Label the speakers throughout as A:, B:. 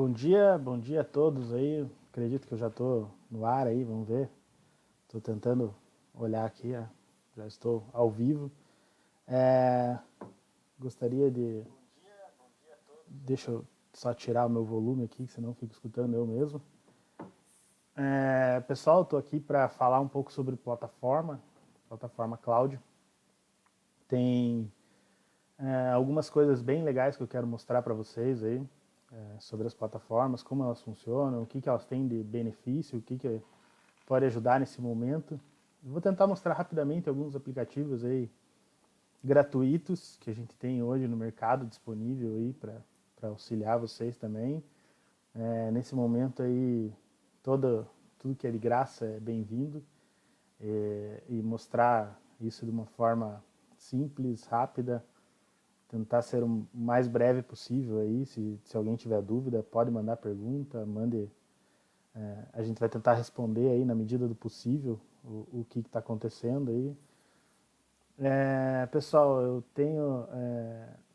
A: Bom dia a todos aí. Acredito que eu já estou no ar aí, vamos ver. Estou tentando olhar aqui, já estou ao vivo. É, Gostaria de. Deixa eu só tirar o meu volume aqui, senão eu fico escutando eu mesmo. Pessoal, estou aqui para falar um pouco sobre plataforma cloud. Tem algumas coisas bem legais que eu quero mostrar para vocês aí sobre as plataformas, como elas funcionam, o que elas têm de benefício, o que pode ajudar nesse momento. Eu vou tentar mostrar rapidamente alguns aplicativos aí gratuitos que a gente tem hoje no mercado disponível aí para auxiliar vocês também. Nesse momento aí, tudo que é de graça é bem-vindo, e mostrar isso de uma forma simples, rápida, tentar ser o mais breve possível aí. Se alguém tiver dúvida, pode mandar pergunta, mande. A gente vai tentar responder aí na medida do possível o que está acontecendo aí. Pessoal, eu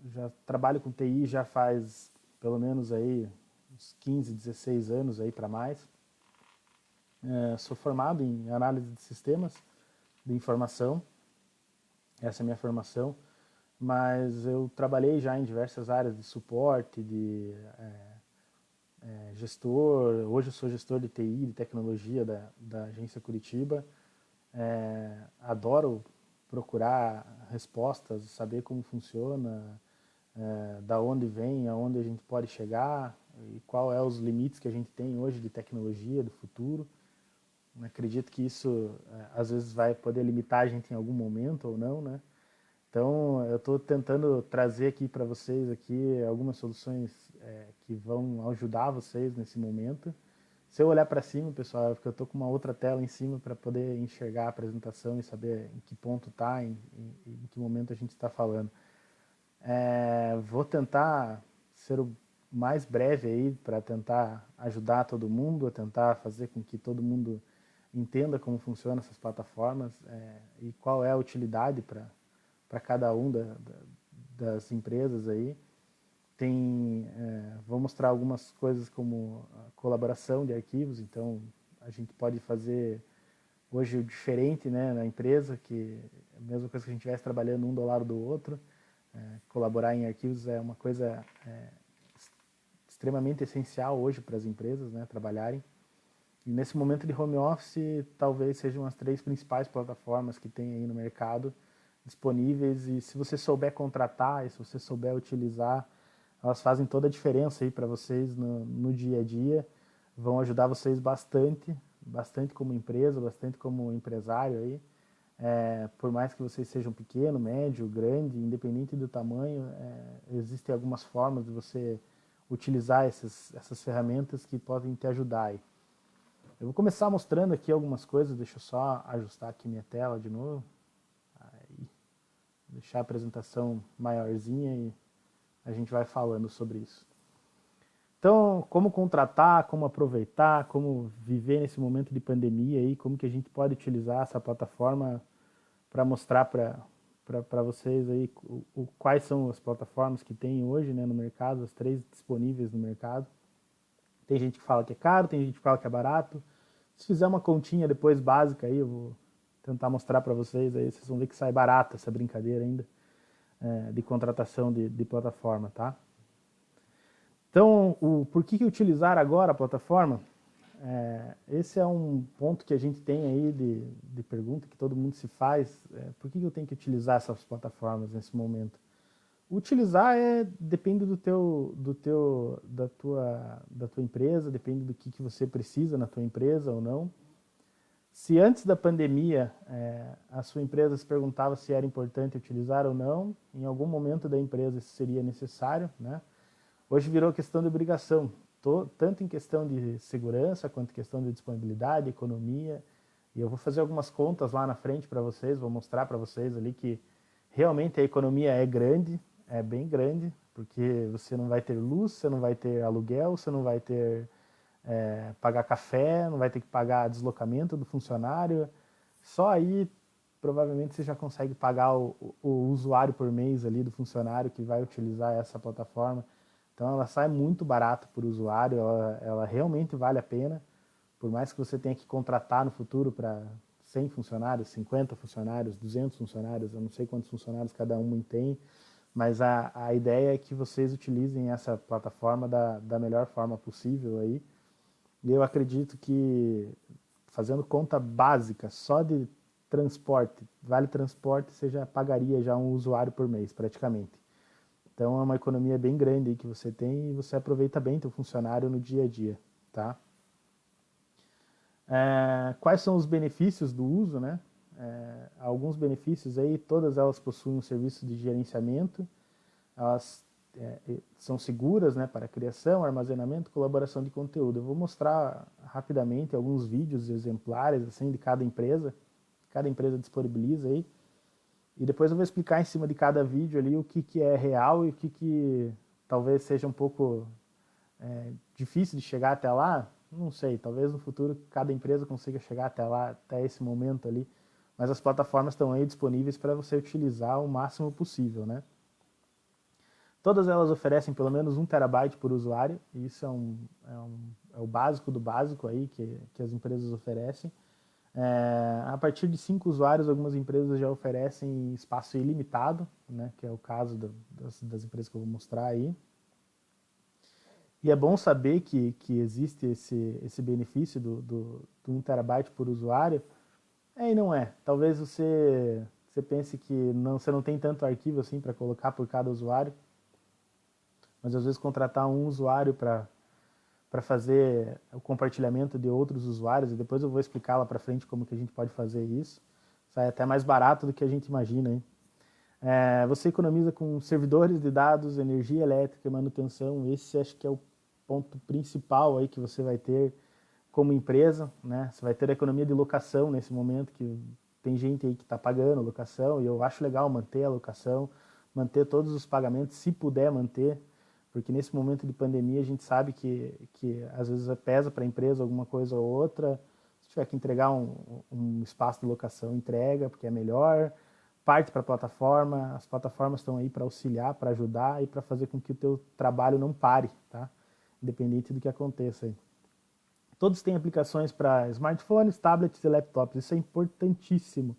A: já trabalho com TI já faz pelo menos aí uns 15, 16 anos aí para mais. Sou formado em análise de sistemas de informação, essa é a minha formação, mas eu trabalhei já em diversas áreas de suporte, de gestor. Hoje eu sou gestor de TI, de tecnologia da agência Curitiba. Adoro procurar respostas, saber como funciona, da onde vem, aonde a gente pode chegar e qual é os limites que a gente tem hoje de tecnologia, do futuro. Acredito que isso às vezes vai poder limitar a gente em algum momento ou não, né? Então eu estou tentando trazer aqui para vocês aqui algumas soluções que vão ajudar vocês nesse momento. Se eu olhar para cima, pessoal, é porque eu estou com uma outra tela em cima para poder enxergar a apresentação e saber em que ponto está, em que momento a gente está falando. Vou tentar ser o mais breve aí para tentar ajudar todo mundo, a tentar fazer com que todo mundo entenda como funcionam essas plataformas e qual é a utilidade para cada um das empresas aí. Vou mostrar algumas coisas como a colaboração de arquivos. Então a gente pode fazer hoje o diferente, né, na empresa, que é a mesma coisa que a gente estivesse trabalhando um do lado do outro. Colaborar em arquivos é uma coisa extremamente essencial hoje para as empresas, né, trabalharem. E nesse momento de home office, talvez sejam as 3 principais plataformas que tem aí no mercado disponíveis, e se você souber contratar e se você souber utilizar, elas fazem toda a diferença aí para vocês no dia a dia, vão ajudar vocês bastante, bastante como empresa, bastante como empresário aí. Por mais que vocês sejam pequeno, médio, grande, independente do tamanho, existem algumas formas de você utilizar essas ferramentas que podem te ajudar aí. Eu vou começar mostrando aqui algumas coisas, deixa eu só ajustar aqui minha tela de novo. Aí, deixar a apresentação maiorzinha e a gente vai falando sobre isso. Então, como contratar, como aproveitar, como viver nesse momento de pandemia aí, como que a gente pode utilizar essa plataforma para mostrar para vocês aí quais são as plataformas que tem hoje, né, no mercado, as 3 disponíveis no mercado. Tem gente que fala que é caro, tem gente que fala que é barato. Se fizer uma continha depois básica aí, eu vou tentar mostrar para vocês aí, vocês vão ver que sai barata essa brincadeira ainda de contratação de plataforma, tá? Então, por que utilizar agora a plataforma? Esse é um ponto que a gente tem aí de pergunta que todo mundo se faz. Por que eu tenho que utilizar essas plataformas nesse momento? Utilizar depende da tua empresa, depende do que você precisa na tua empresa ou não. Se antes da pandemia a sua empresa se perguntava se era importante utilizar ou não, em algum momento da empresa isso seria necessário, né? Hoje virou questão de obrigação, tanto em questão de segurança, quanto em questão de disponibilidade, economia. E eu vou fazer algumas contas lá na frente para vocês, vou mostrar para vocês ali que realmente a economia é grande, é bem grande, porque você não vai ter luz, você não vai ter aluguel, você não vai ter pagar café, não vai ter que pagar deslocamento do funcionário. Só aí provavelmente você já consegue pagar o usuário por mês ali do funcionário que vai utilizar essa plataforma Então ela sai muito barato para o usuário, ela realmente vale a pena, por mais que você tenha que contratar no futuro para 100 funcionários, 50 funcionários, 200 funcionários, eu não sei quantos funcionários cada um tem, mas a ideia é que vocês utilizem essa plataforma da melhor forma possível aí. E eu acredito que fazendo conta básica só de transporte, vale transporte, você já pagaria já um usuário por mês praticamente. Então é uma economia bem grande aí que você tem e você aproveita bem teu funcionário no dia a dia, tá? Quais são os benefícios do uso, né? Alguns benefícios aí, todas elas possuem um serviço de gerenciamento, elas são seguras, né, para criação, armazenamento, colaboração de conteúdo. Eu vou mostrar rapidamente alguns vídeos exemplares assim de cada empresa disponibiliza aí, e depois eu vou explicar em cima de cada vídeo ali o que é real e o que talvez seja um pouco difícil de chegar até lá. Não sei, talvez no futuro cada empresa consiga chegar até lá, até esse momento ali, mas as plataformas estão aí disponíveis para você utilizar o máximo possível, né? Todas elas oferecem pelo menos 1 terabyte por usuário, e isso é o básico do básico aí que as empresas oferecem. A partir de 5 usuários, algumas empresas já oferecem espaço ilimitado, né, que é o caso das empresas que eu vou mostrar aí. E é bom saber que existe esse benefício do 1 terabyte por usuário. E não é. Talvez você pense que você não tem tanto arquivo assim para colocar por cada usuário, mas às vezes contratar um usuário para fazer o compartilhamento de outros usuários, e depois eu vou explicar lá para frente como que a gente pode fazer isso. Sai até mais barato do que a gente imagina, hein? Você economiza com servidores de dados, energia elétrica e manutenção. Esse acho que é o ponto principal aí que você vai ter como empresa, né? Você vai ter a economia de locação nesse momento, que tem gente aí que está pagando locação, e eu acho legal manter a locação, manter todos os pagamentos, se puder manter, porque nesse momento de pandemia a gente sabe que às vezes pesa para a empresa alguma coisa ou outra. Se tiver que entregar um espaço de locação, entrega, porque é melhor. Parte para a plataforma, as plataformas estão aí para auxiliar, para ajudar e para fazer com que o teu trabalho não pare, tá? Independente do que aconteça aí. Todos têm aplicações para smartphones, tablets e laptops, isso é importantíssimo,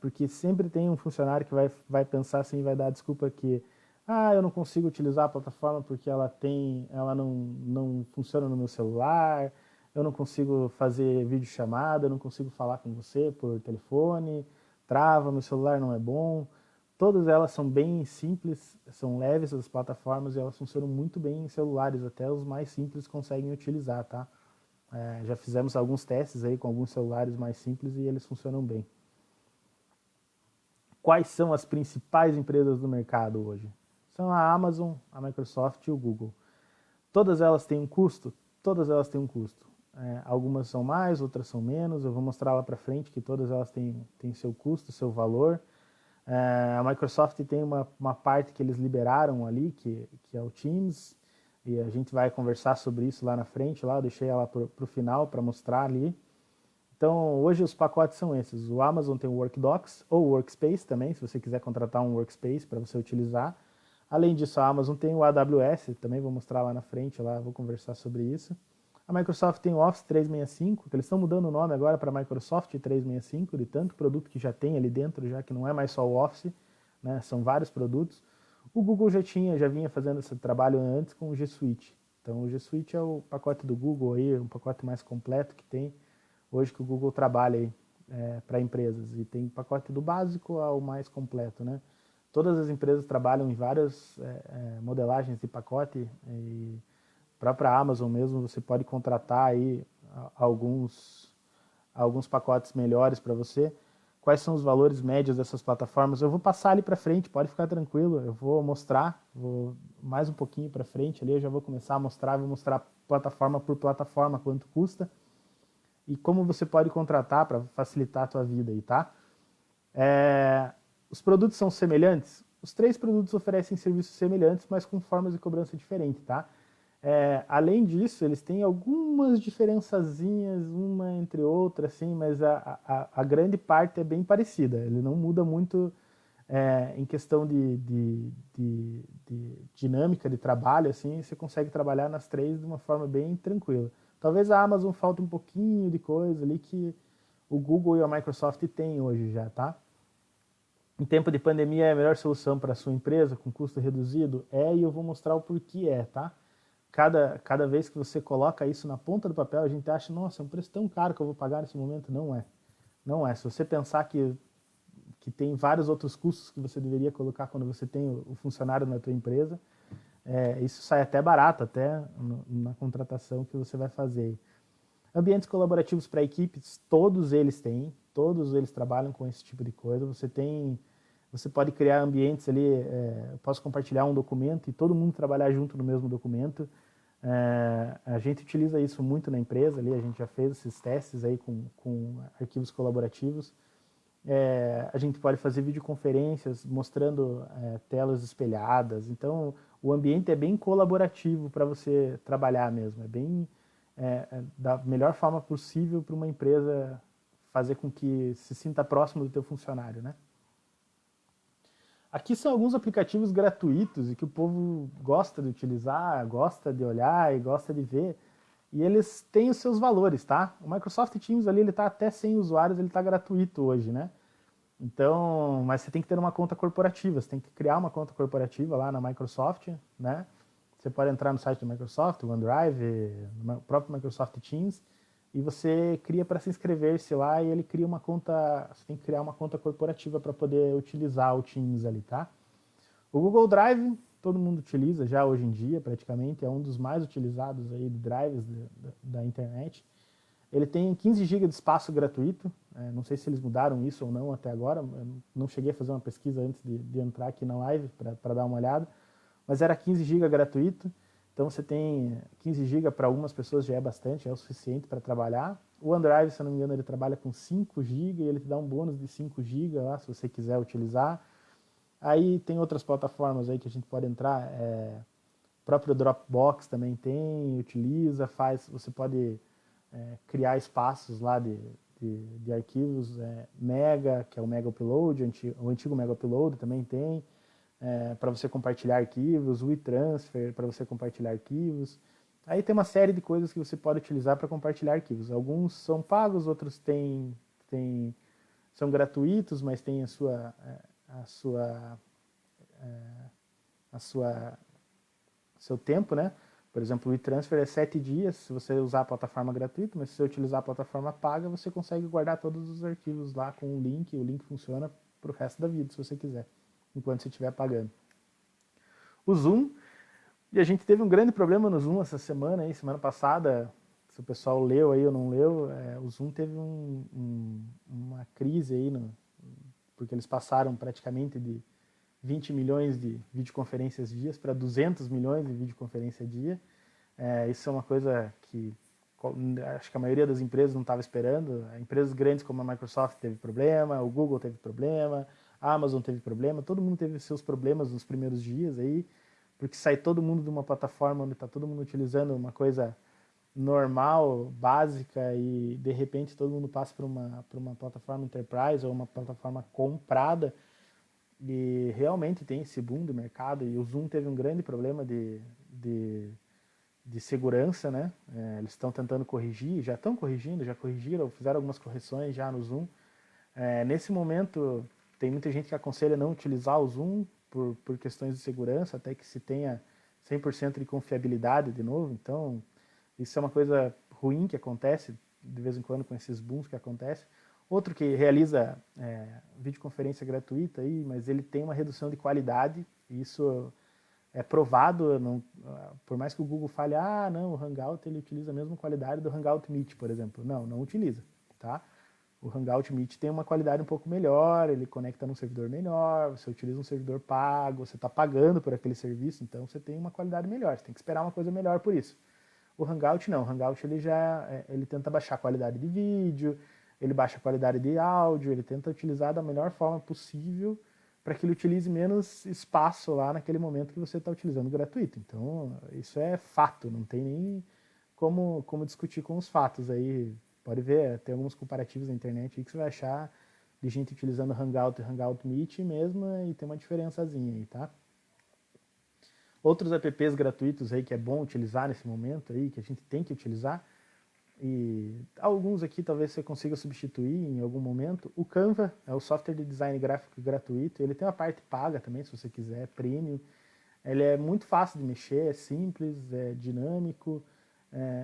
A: porque sempre tem um funcionário que vai pensar assim, vai dar desculpa que eu não consigo utilizar a plataforma porque ela não funciona no meu celular, eu não consigo fazer videochamada, eu não consigo falar com você por telefone, trava, meu celular não é bom. Todas elas são bem simples, são leves as plataformas e elas funcionam muito bem em celulares, até os mais simples conseguem utilizar, tá? Já fizemos alguns testes aí com alguns celulares mais simples e eles funcionam bem. Quais são as principais empresas do mercado hoje? São a Amazon, a Microsoft e o Google. Todas elas têm um custo? Todas elas têm um custo. Algumas são mais, outras são menos. Eu vou mostrar lá para frente que todas elas têm seu custo, seu valor. A Microsoft tem uma parte que eles liberaram ali, que é o Teams, e a gente vai conversar sobre isso lá na frente. Lá eu deixei ela para o final para mostrar ali. Então, hoje os pacotes são esses. O Amazon tem o WorkDocs ou Workspace também, se você quiser contratar um Workspace para você utilizar. Além disso, a Amazon tem o AWS, também vou mostrar lá na frente, lá vou conversar sobre isso. A Microsoft tem o Office 365, que eles estão mudando o nome agora para Microsoft 365, de tanto produto que já tem ali dentro, já que não é mais só o Office, né, são vários produtos. O Google já vinha fazendo esse trabalho antes com o G Suite. Então, o G Suite é o pacote do Google aí, um pacote mais completo que tem hoje que o Google trabalha aí para empresas, e tem pacote do básico ao mais completo, né? Todas as empresas trabalham em várias modelagens de pacote, e a própria Amazon mesmo, você pode contratar aí alguns pacotes melhores para você. Quais são os valores médios dessas plataformas? Eu vou passar ali para frente, pode ficar tranquilo, eu vou mostrar, vou mais um pouquinho para frente ali, eu já vou começar a mostrar, vou mostrar plataforma por plataforma quanto custa e como você pode contratar para facilitar a tua vida aí, tá? Os produtos são semelhantes? Os 3 produtos oferecem serviços semelhantes, mas com formas de cobrança diferentes, tá? Além disso, eles têm algumas diferençazinhas, uma entre outra, assim, mas a grande parte é bem parecida. Ele não muda muito em questão de dinâmica de trabalho, assim, você consegue trabalhar nas três de uma forma bem tranquila. Talvez a Amazon falte um pouquinho de coisa ali que o Google e a Microsoft têm hoje já, tá? Em tempo de pandemia é a melhor solução para a sua empresa, com custo reduzido? E eu vou mostrar o porquê tá? Cada vez que você coloca isso na ponta do papel, a gente acha, nossa, é um preço tão caro que eu vou pagar nesse momento. Não é. Não é. Se você pensar que tem vários outros custos que você deveria colocar quando você tem o funcionário na tua empresa, isso sai até barato, até na contratação que você vai fazer. Ambientes colaborativos para equipes, todos eles trabalham com esse tipo de coisa. Você pode criar ambientes ali, eu posso compartilhar um documento e todo mundo trabalhar junto no mesmo documento. A gente utiliza isso muito na empresa ali, a gente já fez esses testes aí com arquivos colaborativos. A gente pode fazer videoconferências mostrando telas espelhadas. Então, o ambiente é bem colaborativo para você trabalhar mesmo. É bem da melhor forma possível para uma empresa fazer com que se sinta próximo do teu funcionário, né? Aqui são alguns aplicativos gratuitos e que o povo gosta de utilizar, gosta de olhar e gosta de ver. E eles têm os seus valores, tá? O Microsoft Teams ali, ele tá até sem usuários, ele tá gratuito hoje, né? Então, mas você tem que ter uma conta corporativa, você tem que criar uma conta corporativa lá na Microsoft, né? Você pode entrar no site da Microsoft, o OneDrive, no próprio Microsoft Teams, e você cria para se inscrever-se lá e ele cria uma conta, você tem que criar uma conta corporativa para poder utilizar o Teams ali, tá? O Google Drive, todo mundo utiliza já hoje em dia, praticamente, é um dos mais utilizados aí de drives da internet. Ele tem 15 GB de espaço gratuito, não sei se eles mudaram isso ou não até agora, eu não cheguei a fazer uma pesquisa antes de entrar aqui na live para dar uma olhada, mas era 15 GB gratuito, então você tem 15 GB para algumas pessoas já é bastante, é o suficiente para trabalhar. O OneDrive, se eu não me engano, ele trabalha com 5 GB e ele te dá um bônus de 5 GB lá, se você quiser utilizar. Aí tem outras plataformas aí que a gente pode entrar, o próprio Dropbox também tem, utiliza, você pode criar espaços lá de arquivos, Mega, que é o Mega Upload, o antigo Mega Upload também tem, para você compartilhar arquivos, o WeTransfer para você compartilhar arquivos. Aí tem uma série de coisas que você pode utilizar para compartilhar arquivos. Alguns são pagos, outros são gratuitos, mas tem seu tempo, né? Por exemplo, o WeTransfer é 7 dias se você usar a plataforma gratuita, mas se você utilizar a plataforma paga, você consegue guardar todos os arquivos lá com o link funciona para o resto da vida, se você quiser, enquanto você estiver pagando. O Zoom, e a gente teve um grande problema no Zoom essa semana, aí, semana passada, se o pessoal leu aí ou não leu, o Zoom teve uma crise aí, porque eles passaram praticamente de 20 milhões de videoconferências dias para 200 milhões de videoconferência dia. Isso é uma coisa que acho que a maioria das empresas não estava esperando. Empresas grandes como a Microsoft teve problema, o Google teve problema, a Amazon teve problema, todo mundo teve seus problemas nos primeiros dias aí, porque sai todo mundo de uma plataforma onde está todo mundo utilizando uma coisa normal, básica, e de repente todo mundo passa para uma plataforma enterprise ou uma plataforma comprada. E realmente tem esse boom do mercado, e o Zoom teve um grande problema de segurança, né? Eles estão tentando corrigir, já estão corrigindo, já corrigiram, fizeram algumas correções já no Zoom. Nesse momento, tem muita gente que aconselha não utilizar o Zoom por questões de segurança, até que se tenha 100% de confiabilidade de novo. Então, isso é uma coisa ruim que acontece de vez em quando com esses booms que acontecem. Outro que realiza videoconferência gratuita, aí, mas ele tem uma redução de qualidade, e isso é provado, não, por mais que o Google fale, não, o Hangout ele utiliza a mesma qualidade do Hangout Meet, por exemplo. Não utiliza, tá? O Hangout Meet tem uma qualidade um pouco melhor, ele conecta num servidor melhor, você utiliza um servidor pago, você está pagando por aquele serviço, então você tem uma qualidade melhor, você tem que esperar uma coisa melhor por isso. O Hangout não, o Hangout ele tenta baixar a qualidade de vídeo, ele baixa a qualidade de áudio, ele tenta utilizar da melhor forma possível para que ele utilize menos espaço lá naquele momento que você está utilizando gratuito. Então, isso é fato, não tem nem como discutir com os fatos aí. Pode ver, tem alguns comparativos na internet aí que você vai achar de gente utilizando Hangout e Hangout Meet mesmo, e tem uma diferençazinha aí, tá? Outros apps gratuitos aí que é bom utilizar nesse momento aí, que a gente tem que utilizar, e alguns aqui talvez você consiga substituir em algum momento. O Canva é o software de design gráfico gratuito, ele tem uma parte paga também, se você quiser, premium. Ele é muito fácil de mexer, é simples, é dinâmico,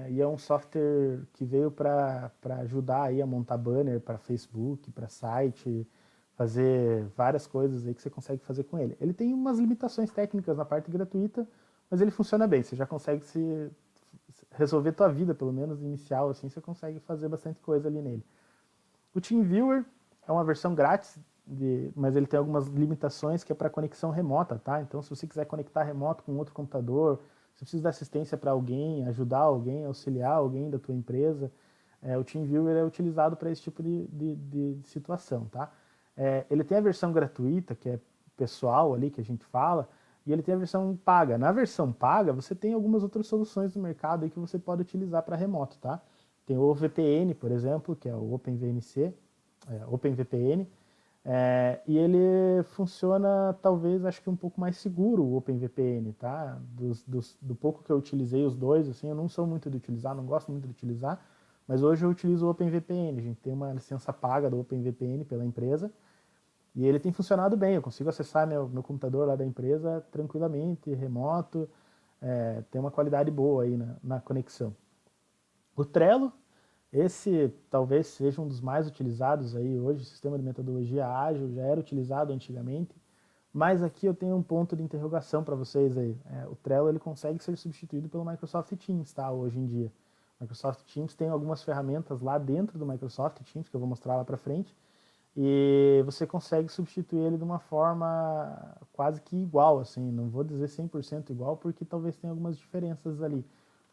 A: e é um software que veio para ajudar aí a montar banner para Facebook, para site, fazer várias coisas aí que você consegue fazer com ele. Ele tem umas limitações técnicas na parte gratuita, mas ele funciona bem, você já consegue resolver tua vida, pelo menos inicial, assim, você consegue fazer bastante coisa ali nele. O TeamViewer é uma versão grátis, mas ele tem algumas limitações que é para conexão remota, tá? Então, se você quiser conectar remoto com outro computador, se precisa de assistência para alguém, ajudar alguém, auxiliar alguém da tua empresa, o TeamViewer é utilizado para esse tipo de situação, tá? Ele tem a versão gratuita, que é pessoal ali, que a gente fala, e ele tem a versão paga. Na versão paga, você tem algumas outras soluções no mercado aí que você pode utilizar para remoto, tá? Tem o VPN, por exemplo, que é o OpenVNC, OpenVPN, e ele funciona, talvez, acho que um pouco mais seguro, o OpenVPN, tá? Do pouco que eu utilizei os dois, assim, eu não sou muito de utilizar, não gosto muito de utilizar, mas hoje eu utilizo o OpenVPN. A gente tem uma licença paga do OpenVPN pela empresa, e ele tem funcionado bem, eu consigo acessar meu computador lá da empresa tranquilamente, remoto, tem uma qualidade boa aí na conexão. O Trello, esse talvez seja um dos mais utilizados aí hoje, o sistema de metodologia ágil, já era utilizado antigamente, mas aqui eu tenho um ponto de interrogação para vocês aí. O Trello ele consegue ser substituído pelo Microsoft Teams, tá, hoje em dia. O Microsoft Teams tem algumas ferramentas lá dentro do Microsoft Teams, que eu vou mostrar lá para frente, e você consegue substituir ele de uma forma quase que igual, assim, não vou dizer 100% igual, porque talvez tenha algumas diferenças ali,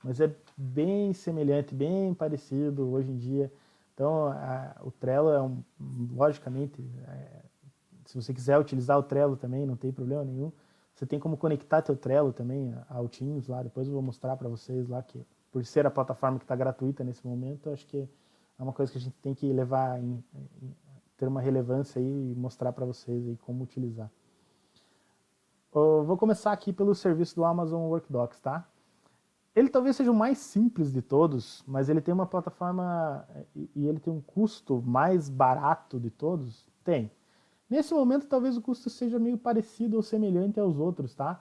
A: mas é bem semelhante, bem parecido hoje em dia. Então, o Trello logicamente, se você quiser utilizar o Trello também, não tem problema nenhum. Você tem como conectar teu Trello também ao Teams lá, depois eu vou mostrar para vocês lá, que por ser a plataforma que está gratuita nesse momento, acho que é uma coisa que a gente tem que levar ter uma relevância aí e mostrar para vocês aí como utilizar. Eu vou começar aqui pelo serviço do Amazon Workdocs, tá? Ele talvez seja o mais simples de todos, mas ele tem uma plataforma e ele tem um custo mais barato de todos? Tem. Nesse momento, talvez o custo seja meio parecido ou semelhante aos outros, tá?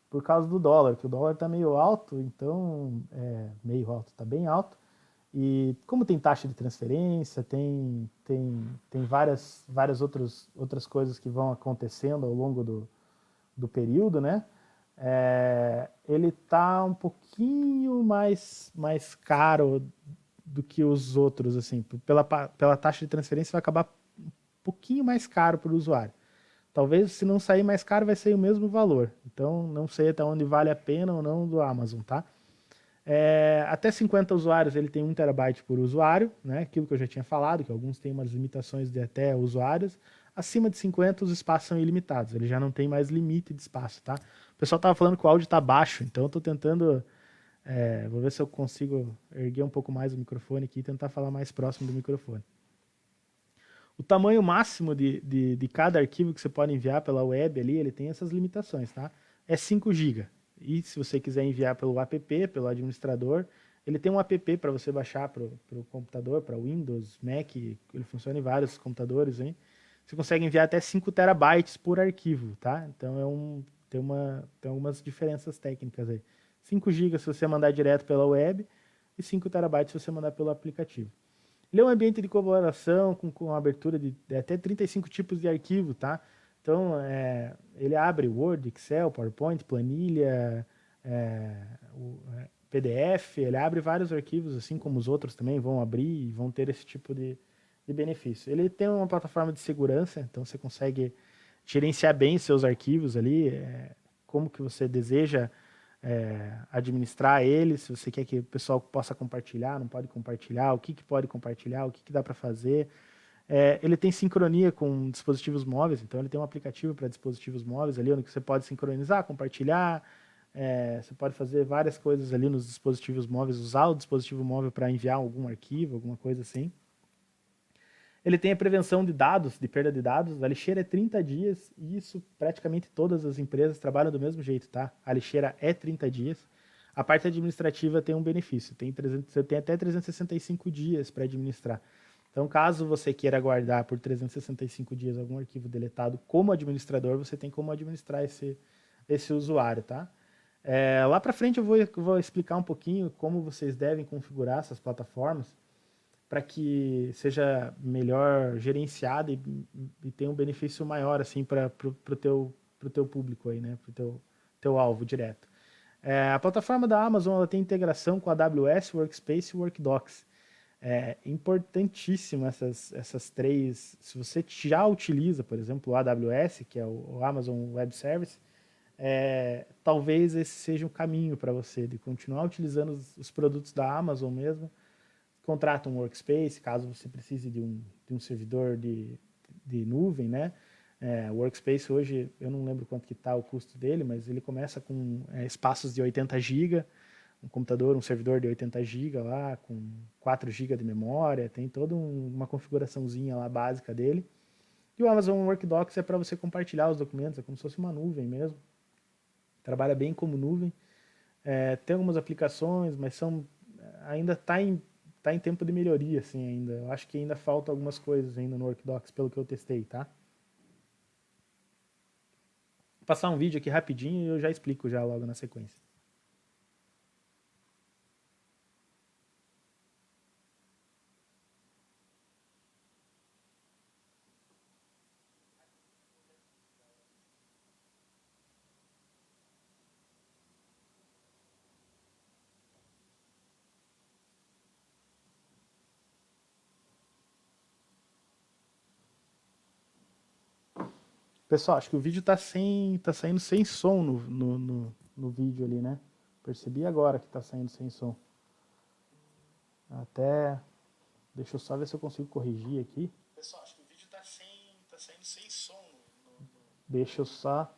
A: Por causa do dólar, que o dólar está meio alto, então, meio alto, está bem alto. E como tem taxa de transferência, tem várias outras coisas que vão acontecendo ao longo do período, né? Ele está um pouquinho mais caro do que os outros, assim, pela taxa de transferência vai acabar um pouquinho mais caro para o usuário. Talvez, se não sair mais caro, vai ser o mesmo valor. Então, não sei até onde vale a pena ou não do Amazon, tá? Até 50 usuários ele tem 1 terabyte por usuário, né? Aquilo que eu já tinha falado, que alguns têm umas limitações de até usuários. Acima de 50 os espaços são ilimitados, ele já não tem mais limite de espaço, tá? O pessoal estava falando que o áudio está baixo, então eu estou tentando, vou ver se eu consigo erguer um pouco mais o microfone aqui e tentar falar mais próximo do microfone. O tamanho máximo de cada arquivo que você pode enviar pela web ali, ele tem essas limitações, tá? É 5 GB. E se você quiser enviar pelo app, pelo administrador, ele tem um app para você baixar para o computador, para Windows, Mac, ele funciona em vários computadores, hein? Você consegue enviar até 5 terabytes por arquivo, tá? Então tem algumas diferenças técnicas aí. 5 GB se você mandar direto pela web e 5 terabytes se você mandar pelo aplicativo. Ele é um ambiente de colaboração com abertura de até 35 tipos de arquivo, tá? Então, ele abre Word, Excel, PowerPoint, planilha, PDF, ele abre vários arquivos, assim como os outros também vão abrir e vão ter esse tipo de benefício. Ele tem uma plataforma de segurança, então você consegue gerenciar bem seus arquivos ali, como que você deseja administrar ele, se você quer que o pessoal possa compartilhar, não pode compartilhar, o que pode compartilhar, o que dá para fazer. Ele tem sincronia com dispositivos móveis, então ele tem um aplicativo para dispositivos móveis ali, onde você pode sincronizar, compartilhar, você pode fazer várias coisas ali nos dispositivos móveis, usar o dispositivo móvel para enviar algum arquivo, alguma coisa assim. Ele tem a prevenção de dados, de perda de dados. A lixeira é 30 dias e isso praticamente todas as empresas trabalham do mesmo jeito, tá? A lixeira é 30 dias. A parte administrativa tem um benefício, você tem até 365 dias para administrar. Então, caso você queira guardar por 365 dias algum arquivo deletado como administrador, você tem como administrar esse usuário, tá? Lá para frente eu vou explicar um pouquinho como vocês devem configurar essas plataformas para que seja melhor gerenciada e tenha um benefício maior assim para pro teu público aí, né? Pro teu alvo direto. A plataforma da Amazon ela tem integração com a AWS, Workspace e Workdocs. É importantíssimo essas três. Se você já utiliza, por exemplo, o AWS, que é o Amazon Web Service, talvez esse seja um caminho para você de continuar utilizando os produtos da Amazon mesmo. Contrata um Workspace, caso você precise de um servidor de nuvem, né? O Workspace hoje, eu não lembro quanto que está o custo dele, mas ele começa com espaços de 80 GB, um computador, um servidor de 80 GB lá, com 4 GB de memória, tem toda uma configuraçãozinha lá básica dele. E o Amazon Workdocs é para você compartilhar os documentos, é como se fosse uma nuvem mesmo. Trabalha bem como nuvem. Tem algumas aplicações, mas ainda tá em tempo de melhoria, assim, ainda. Eu acho que ainda falta algumas coisas ainda no Workdocs, pelo que eu testei, tá? Vou passar um vídeo aqui rapidinho e eu já explico já logo na sequência. Pessoal, acho que o vídeo tá saindo sem som no vídeo ali, né? Percebi agora que tá saindo sem som. Até, deixa eu só ver se eu consigo corrigir aqui. Pessoal, acho que o vídeo tá saindo sem som. Deixa eu só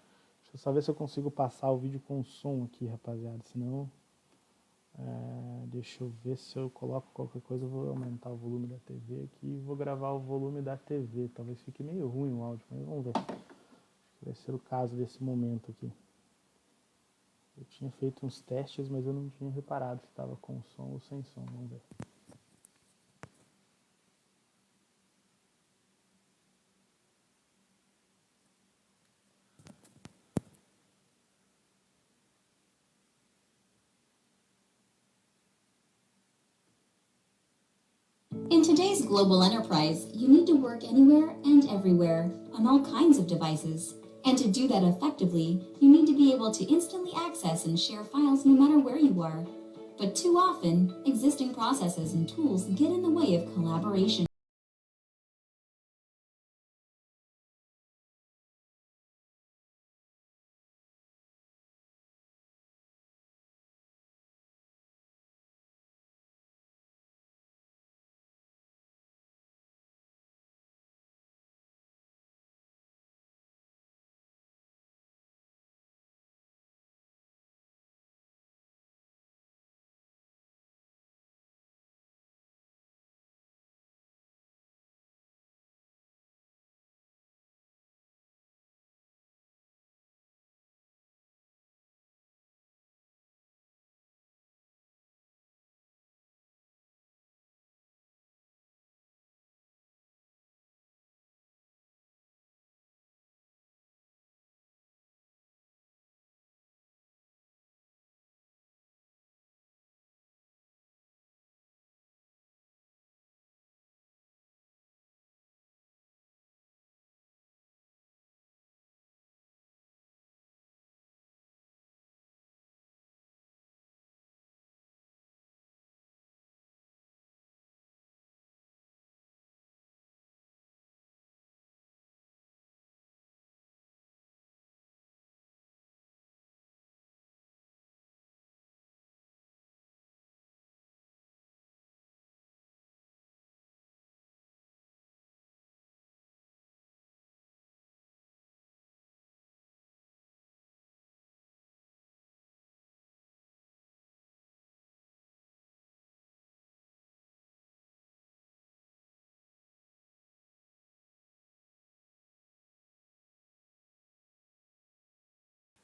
A: ver se eu consigo passar o vídeo com som aqui, rapaziada. Senão, deixa eu ver se eu coloco qualquer coisa. Eu vou aumentar o volume da TV aqui e vou gravar o volume da TV. Talvez fique meio ruim o áudio, mas vamos ver. Vai ser o caso desse momento aqui. Eu tinha feito uns testes, mas eu não tinha reparado se estava com som ou sem som. Vamos ver.
B: In today's global enterprise, you need to work anywhere and everywhere on all kinds of devices. And to do that effectively, you need to be able to instantly access and share files no matter where you are. But too often, existing processes and tools get in the way of collaboration.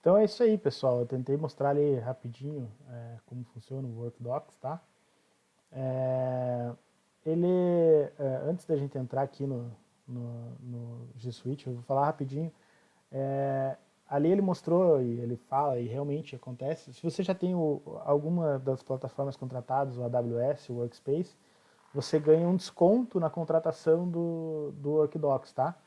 A: Então é isso aí, pessoal. Eu tentei mostrar ali rapidinho como funciona o Workdocs, tá? Ele, antes da gente entrar aqui no G Suite, eu vou falar rapidinho. Ali ele mostrou e ele fala, e realmente acontece. Se você já tem alguma das plataformas contratadas, o AWS, o Workspace, você ganha um desconto na contratação do Workdocs, tá?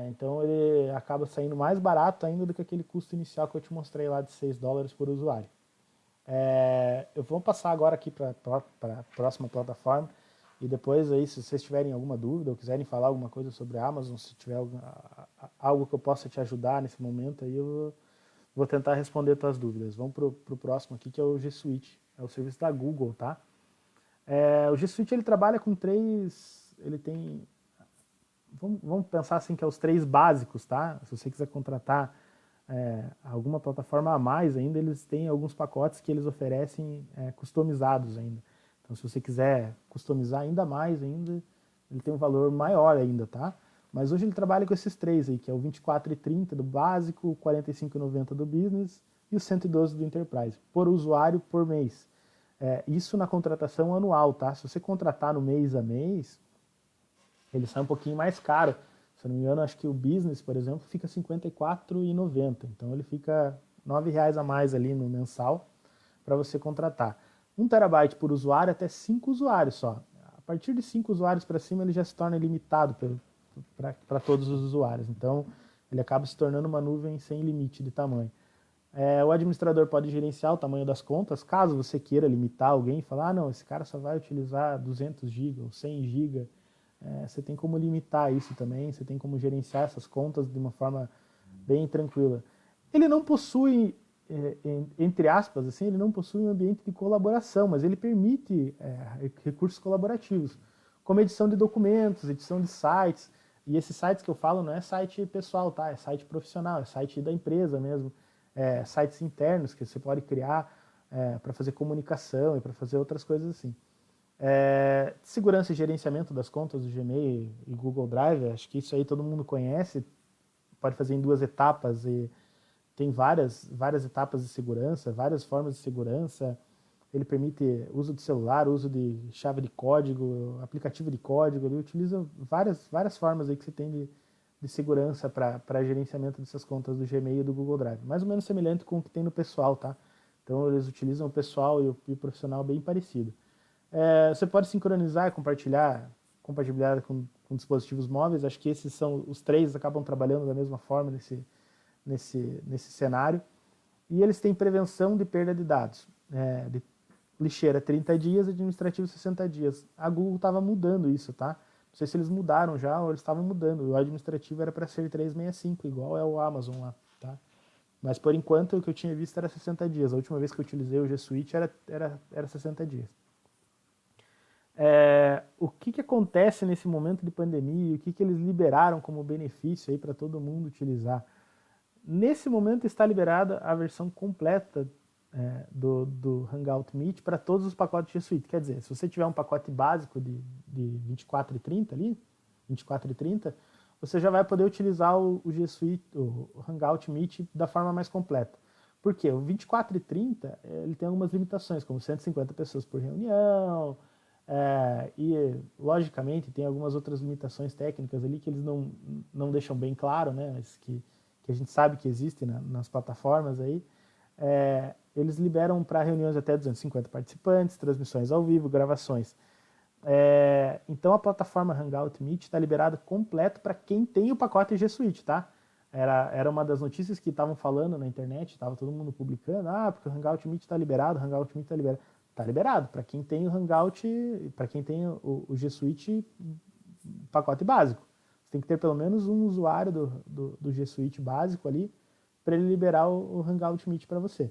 A: Então ele acaba saindo mais barato ainda do que aquele custo inicial que eu te mostrei lá de $6 por usuário. Eu vou passar agora aqui para a próxima plataforma e depois aí, se vocês tiverem alguma dúvida ou quiserem falar alguma coisa sobre a Amazon, se tiver algo que eu possa te ajudar nesse momento, aí eu vou tentar responder tuas dúvidas. Vamos para o próximo aqui, que é o G Suite, é o serviço da Google, tá? O G Suite ele trabalha com ele tem, vamos pensar assim que é os 3 básicos, tá? Se você quiser contratar alguma plataforma a mais ainda, eles têm alguns pacotes que eles oferecem customizados ainda. Então, se você quiser customizar ainda mais ainda, ele tem um valor maior ainda, tá? Mas hoje ele trabalha com esses 3 aí, que é o 24,30 do básico, o 45,90 do business e o 112 do enterprise, por usuário por mês. Isso na contratação anual, tá? Se você contratar no mês a mês, ele sai um pouquinho mais caro. Se eu não me engano, acho que o business, por exemplo, fica R$ 54,90. Então ele fica R$ 9 a mais ali no mensal para você contratar. 1 terabyte por usuário até 5 usuários só. A partir de 5 usuários para cima ele já se torna ilimitado para todos os usuários. Então ele acaba se tornando uma nuvem sem limite de tamanho. O administrador pode gerenciar o tamanho das contas, caso você queira limitar alguém e falar, não, esse cara só vai utilizar 200 GB ou 100 GB. Você tem como limitar isso também, você tem como gerenciar essas contas de uma forma bem tranquila. Ele não possui, entre aspas, assim, ele não possui um ambiente de colaboração, mas ele permite recursos colaborativos, como edição de documentos, edição de sites, e esses sites que eu falo não é site pessoal, tá? É site profissional, é site da empresa mesmo, sites internos que você pode criar para fazer comunicação e para fazer outras coisas assim. Segurança e gerenciamento das contas do Gmail e Google Drive, acho que isso aí todo mundo conhece, pode fazer em 2 etapas e tem várias etapas de segurança, várias formas de segurança. Ele permite uso de celular, uso de chave de código, aplicativo de código, ele utiliza várias formas aí que você tem de segurança para gerenciamento dessas contas do Gmail e do Google Drive. Mais ou menos semelhante com o que tem no pessoal, tá? Então eles utilizam o pessoal e o profissional bem parecido. Você pode sincronizar e compartilhar com dispositivos móveis. Acho que esses são os 3, acabam trabalhando da mesma forma nesse cenário. E eles têm prevenção de perda de dados. De lixeira 30 dias, administrativo 60 dias. A Google estava mudando isso, tá? Não sei se eles mudaram já ou eles estavam mudando. O administrativo era para ser 365, igual é o Amazon lá, tá? Mas por enquanto o que eu tinha visto era 60 dias. A última vez que eu utilizei o G Suite era 60 dias. O que acontece nesse momento de pandemia, o que eles liberaram como benefício aí para todo mundo utilizar? Nesse momento está liberada a versão completa do Hangout Meet para todos os pacotes G Suite. Quer dizer, se você tiver um pacote básico de 24,30 ali, 24,30, você já vai poder utilizar o G Suite, o Hangout Meet da forma mais completa. Por quê? O 24,30 ele tem algumas limitações, como 150 pessoas por reunião, e logicamente tem algumas outras limitações técnicas ali que eles não deixam bem claro, né, mas que a gente sabe que existem nas plataformas aí. Eles liberam para reuniões até 250 participantes, transmissões ao vivo, gravações. Então a plataforma Hangout Meet está liberada completo para quem tem o pacote G Suite, tá? Era uma das notícias que estavam falando na internet, estava todo mundo publicando, porque o Hangout Meet está liberado, o Hangout Meet está liberado. Está liberado para quem tem o Hangout, para quem tem o G Suite pacote básico. Você tem que ter pelo menos um usuário do G Suite básico ali para ele liberar o Hangout Meet para você.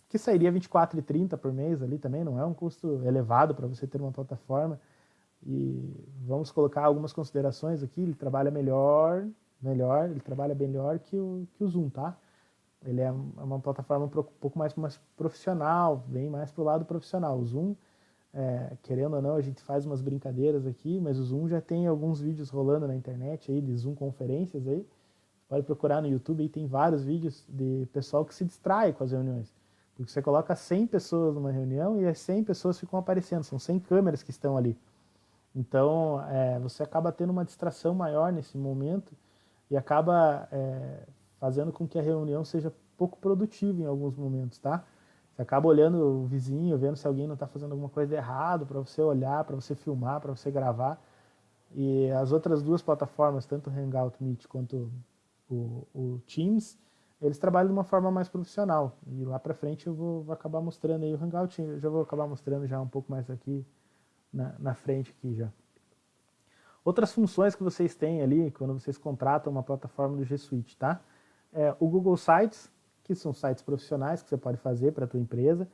A: Que sairia R$24,30 por mês ali também, não é um custo elevado para você ter uma plataforma. E vamos colocar algumas considerações aqui, ele trabalha ele trabalha melhor que o Zoom, tá? Ele é uma plataforma um pouco mais profissional, bem mais para o lado profissional. O Zoom, querendo ou não, a gente faz umas brincadeiras aqui, mas o Zoom já tem alguns vídeos rolando na internet aí de Zoom conferências aí, Pode procurar no YouTube e tem vários vídeos de pessoal que se distrai com as reuniões. Porque você coloca 100 pessoas numa reunião e as 100 pessoas ficam aparecendo, são 100 câmeras que estão ali. Então, você acaba tendo uma distração maior nesse momento e acaba fazendo com que a reunião seja pouco produtiva em alguns momentos, tá? Você acaba olhando o vizinho, vendo se alguém não está fazendo alguma coisa de errado, para você olhar, para você filmar, para você gravar. E as outras duas plataformas, tanto o Hangout Meet quanto o Teams, eles trabalham de uma forma mais profissional. E lá para frente eu vou acabar mostrando aí o Hangout, eu já vou acabar mostrando já um pouco mais aqui na frente aqui já. Outras funções que vocês têm ali, quando vocês contratam uma plataforma do G Suite, tá? O Google Sites, que são sites profissionais que você pode fazer para a tua empresa.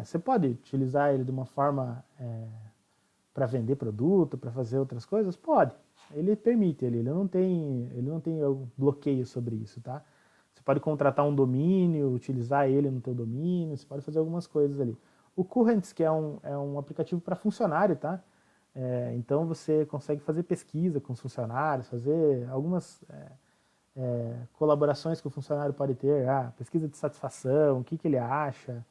A: Você pode utilizar ele de uma forma para vender produto, para fazer outras coisas? Pode. Ele permite, ele não tem bloqueio sobre isso, tá? Você pode contratar um domínio, utilizar ele no teu domínio, você pode fazer algumas coisas ali. O Currents, que é um aplicativo para funcionário, tá? Então você consegue fazer pesquisa com os funcionários, fazer algumas colaborações que o funcionário pode ter, pesquisa de satisfação, o que ele acha,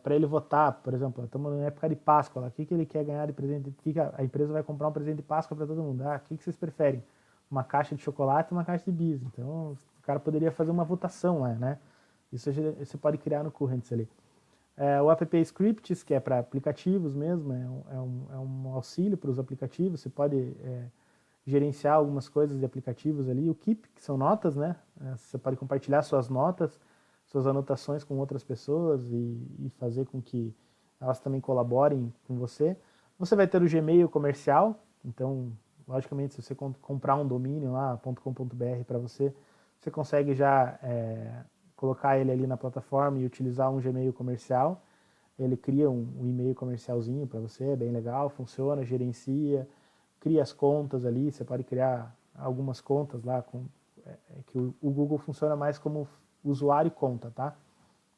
A: para ele votar, por exemplo, estamos na época de Páscoa, lá, o que ele quer ganhar de presente, a empresa vai comprar um presente de Páscoa para todo mundo, o que vocês preferem? Uma caixa de chocolate e uma caixa de bis. Então o cara poderia fazer uma votação lá, né? Isso você pode criar no Currents ali. O App Scripts, que é para aplicativos mesmo, é um auxílio para os aplicativos, você pode gerenciar algumas coisas de aplicativos ali. O Keep, que são notas, né? Você pode compartilhar suas notas, suas anotações com outras pessoas e fazer com que elas também colaborem com você. Você vai ter o Gmail comercial, então, logicamente, se você comprar um domínio lá, .com.br para você consegue já colocar ele ali na plataforma e utilizar um Gmail comercial. Ele cria um e-mail comercialzinho para você, é bem legal, funciona, gerencia, cria as contas ali, você pode criar algumas contas lá, que o Google funciona mais como usuário e conta, tá?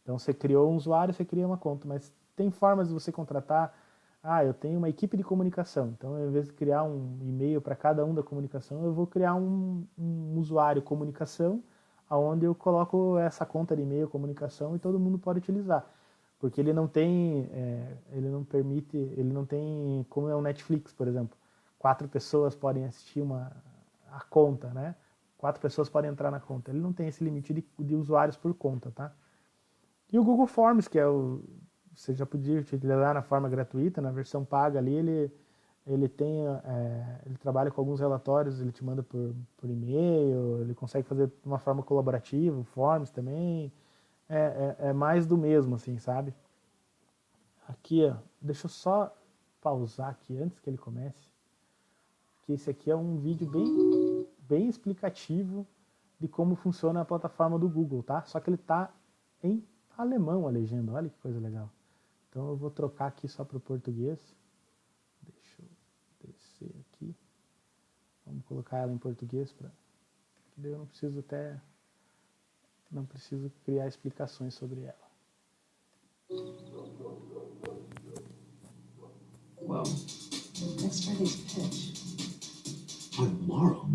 A: Então você criou um usuário, você cria uma conta, mas tem formas de você contratar, eu tenho uma equipe de comunicação, então ao invés de criar um e-mail para cada um da comunicação, eu vou criar um usuário comunicação, onde eu coloco essa conta de e-mail comunicação e todo mundo pode utilizar. Porque ele não tem, ele não permite, ele não tem, como é o Netflix, por exemplo, 4 pessoas podem assistir a conta, né? 4 pessoas podem entrar na conta. Ele não tem esse limite de usuários por conta, tá? E o Google Forms, que você já podia utilizar na forma gratuita, na versão paga ali, ele trabalha com alguns relatórios, ele te manda por e-mail, ele consegue fazer de uma forma colaborativa, o Forms também, é mais do mesmo, assim, sabe? Aqui, deixa eu só pausar aqui antes que ele comece, que esse aqui é um vídeo bem explicativo de como funciona a plataforma do Google, tá? Só que ele tá em alemão a legenda, olha que coisa legal. Então eu vou trocar aqui só para o português. Deixa eu descer aqui. Vamos colocar ela em português para que daí eu não preciso criar explicações sobre ela.
C: Well, next Friday's pitch. Tomorrow.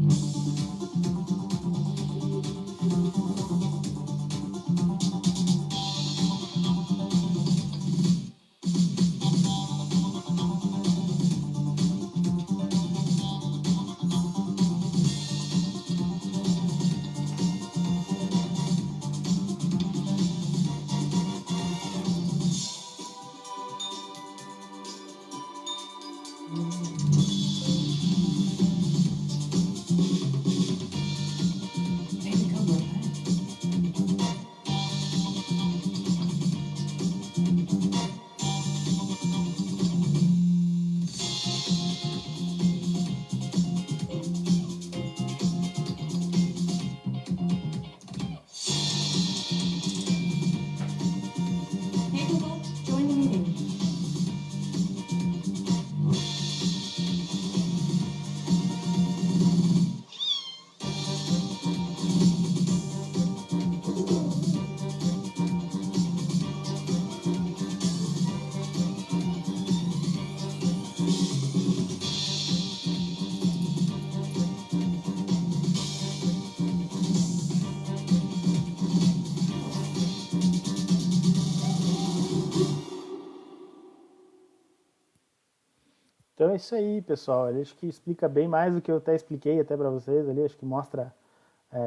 A: Então é isso aí, pessoal. Eu acho que explica bem mais do que eu até expliquei até para vocês ali. Acho que mostra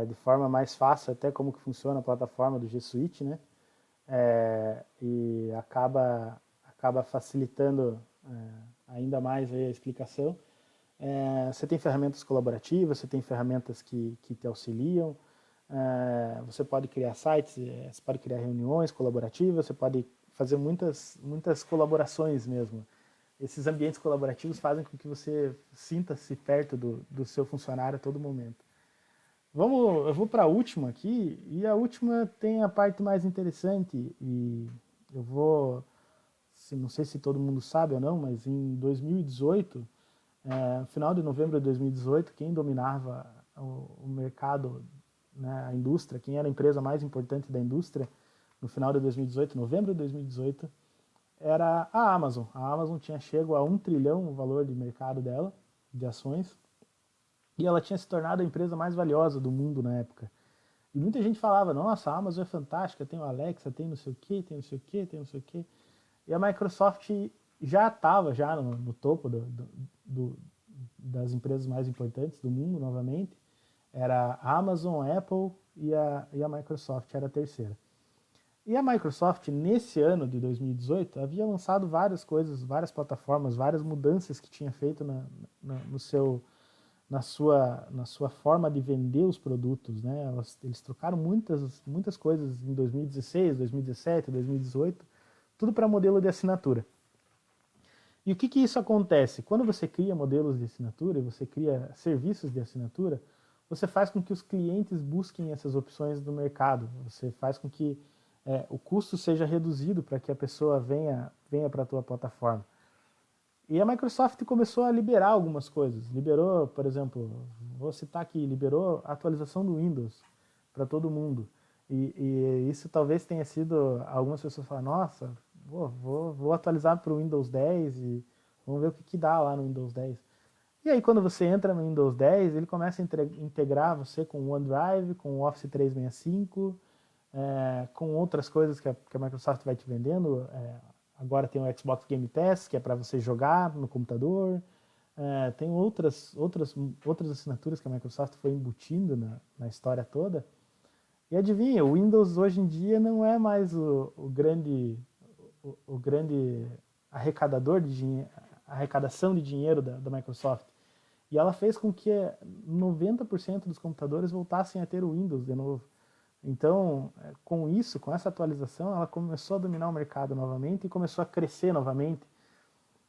A: de forma mais fácil até como que funciona a plataforma do G Suite, né? E acaba facilitando ainda mais aí a explicação. Você tem ferramentas colaborativas, você tem ferramentas que te auxiliam, você pode criar sites, você pode criar reuniões colaborativas, você pode fazer muitas colaborações mesmo. Esses ambientes colaborativos fazem com que você sinta-se perto do seu funcionário a todo momento. Eu vou para a última aqui, e a última tem a parte mais interessante, e eu vou, não sei se todo mundo sabe ou não, mas em 2018, no final de novembro de 2018, quem dominava o mercado, né, a indústria, quem era a empresa mais importante da indústria, no final de 2018, novembro de 2018, era a Amazon. A Amazon tinha chego a 1 trilhão o valor de mercado dela, de ações, e ela tinha se tornado a empresa mais valiosa do mundo na época. E muita gente falava, nossa, a Amazon é fantástica, tem o Alexa, tem não sei o que, tem não sei o que, tem não sei o que. E a Microsoft já estava no topo das empresas mais importantes do mundo, novamente. Era a Amazon, a Apple e a Microsoft era a terceira. E a Microsoft, nesse ano de 2018, havia lançado várias coisas, várias plataformas, várias mudanças que tinha feito na sua forma de vender os produtos, né? Eles trocaram muitas coisas em 2016, 2017, 2018, tudo para modelo de assinatura. E o que isso acontece? Quando você cria modelos de assinatura, você cria serviços de assinatura, você faz com que os clientes busquem essas opções do mercado, você faz com que o custo seja reduzido para que a pessoa venha para a tua plataforma. E a Microsoft começou a liberar algumas coisas. Liberou, por exemplo, vou citar aqui, liberou a atualização do Windows para todo mundo. E isso talvez tenha sido, algumas pessoas falam, nossa, vou atualizar para o Windows 10 e vamos ver o que dá lá no Windows 10. E aí quando você entra no Windows 10, ele começa a integrar você com o OneDrive, com o Office 365, com outras coisas que a Microsoft vai te vendendo. Agora tem o Xbox Game Pass, que é para você jogar no computador. Tem outras assinaturas que a Microsoft foi embutindo na história toda. E adivinha, o Windows hoje em dia não é mais o grande arrecadador de dinheiro, arrecadação de dinheiro da Microsoft. E ela fez com que 90% dos computadores voltassem a ter o Windows de novo. Então, com essa atualização, ela começou a dominar o mercado novamente e começou a crescer novamente.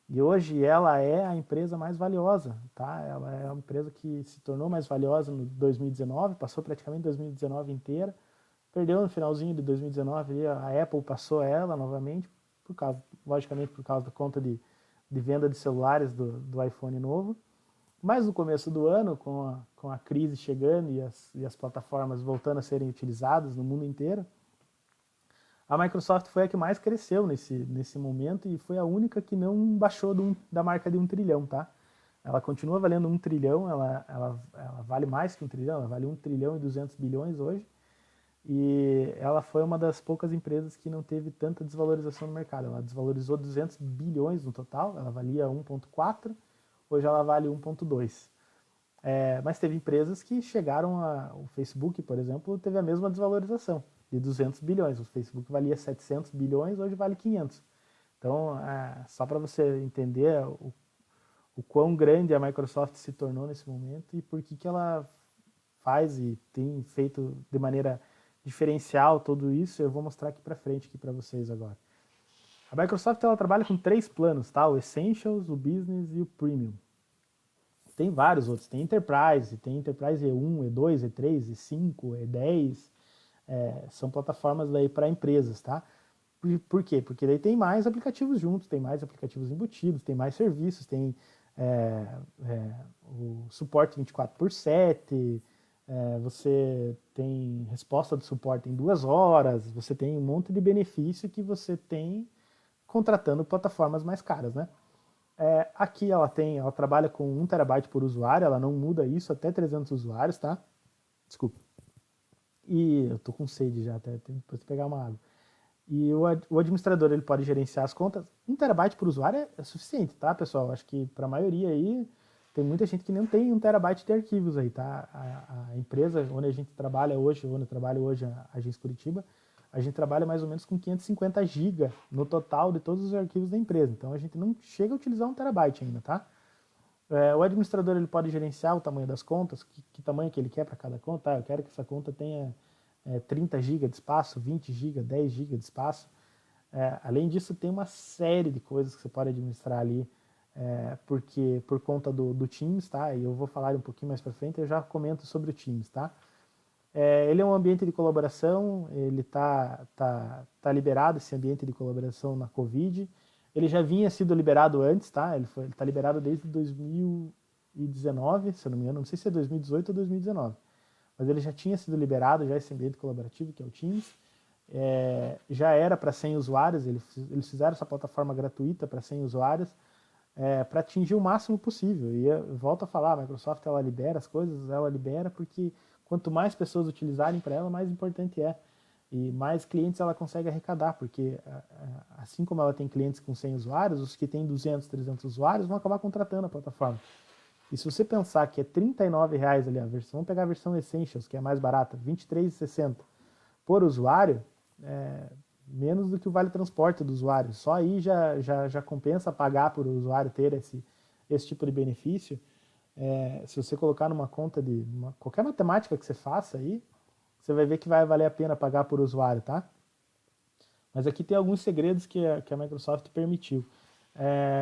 A: E hoje ela é a empresa mais valiosa, tá? Ela é uma empresa que se tornou mais valiosa no 2019, passou praticamente 2019 inteira, perdeu no finalzinho de 2019, a Apple passou ela novamente, logicamente por causa da conta de venda de celulares do iPhone novo. Mas no começo do ano, com a crise chegando e as plataformas voltando a serem utilizadas no mundo inteiro, a Microsoft foi a que mais cresceu nesse momento e foi a única que não baixou da marca de 1 trilhão, tá? Ela continua valendo 1 trilhão, ela vale mais que 1 trilhão, ela vale 1 trilhão e 200 bilhões hoje. E ela foi uma das poucas empresas que não teve tanta desvalorização no mercado. Ela desvalorizou 200 bilhões no total, ela valia 1,4, hoje ela vale 1,2. Mas teve empresas que chegaram o Facebook, por exemplo, teve a mesma desvalorização, de 200 bilhões. O Facebook valia 700 bilhões, hoje vale 500. Então, só para você entender o quão grande a Microsoft se tornou nesse momento e por que ela faz e tem feito de maneira diferencial tudo isso, eu vou mostrar aqui para frente para vocês agora. A Microsoft ela trabalha com 3 planos, tá? O Essentials, o Business e o Premium. Tem vários outros, tem Enterprise E1, E2, E3, E5, E10, são plataformas daí para empresas, tá? Por quê? Porque daí tem mais aplicativos juntos, tem mais aplicativos embutidos, tem mais serviços, tem o suporte 24/7, você tem resposta do suporte em 2 horas, você tem um monte de benefício que você tem contratando plataformas mais caras, né? Aqui ela trabalha com 1 terabyte por usuário, ela não muda isso até 300 usuários, tá? Desculpa. E eu tô com sede já, até depois de pegar uma água. E o administrador ele pode gerenciar as contas. 1 terabyte por usuário é suficiente, tá, pessoal? Acho que para a maioria aí, tem muita gente que não tem 1 terabyte de arquivos aí, tá? A empresa onde a gente trabalha hoje, onde eu trabalho hoje, a Agência Curitiba, a gente trabalha mais ou menos com 550 GB no total de todos os arquivos da empresa. Então a gente não chega a utilizar 1 terabyte ainda, tá? O administrador ele pode gerenciar o tamanho das contas, que tamanho que ele quer para cada conta. Eu quero que essa conta tenha 30 GB de espaço, 20 GB, 10 GB de espaço. Além disso, tem uma série de coisas que você pode administrar ali, porque por conta do Teams, tá? E eu vou falar um pouquinho mais para frente, eu já comento sobre o Teams, tá? Ele é um ambiente de colaboração, ele tá liberado, esse ambiente de colaboração na Covid. Ele já vinha sido liberado antes, tá? Ele tá liberado desde 2019, se eu não me engano, não sei se é 2018 ou 2019. Mas ele já tinha sido liberado, já esse ambiente colaborativo, que é o Teams. Já era para 100 usuários, eles fizeram essa plataforma gratuita para 100 usuários, para atingir o máximo possível. E eu volto a falar, a Microsoft ela libera as coisas, ela libera porque quanto mais pessoas utilizarem para ela, mais importante é. E mais clientes ela consegue arrecadar, porque assim como ela tem clientes com 100 usuários, os que têm 200, 300 usuários vão acabar contratando a plataforma. E se você pensar que é R$ 39,00 ali a versão, vamos pegar a versão Essentials, que é mais barata, R$ 23,60 por usuário, menos do que o vale transporte do usuário. Só aí já compensa pagar por o usuário ter esse tipo de benefício. Se você colocar numa conta de qualquer matemática que você faça aí, você vai ver que vai valer a pena pagar por usuário, tá? Mas aqui tem alguns segredos que a Microsoft permitiu.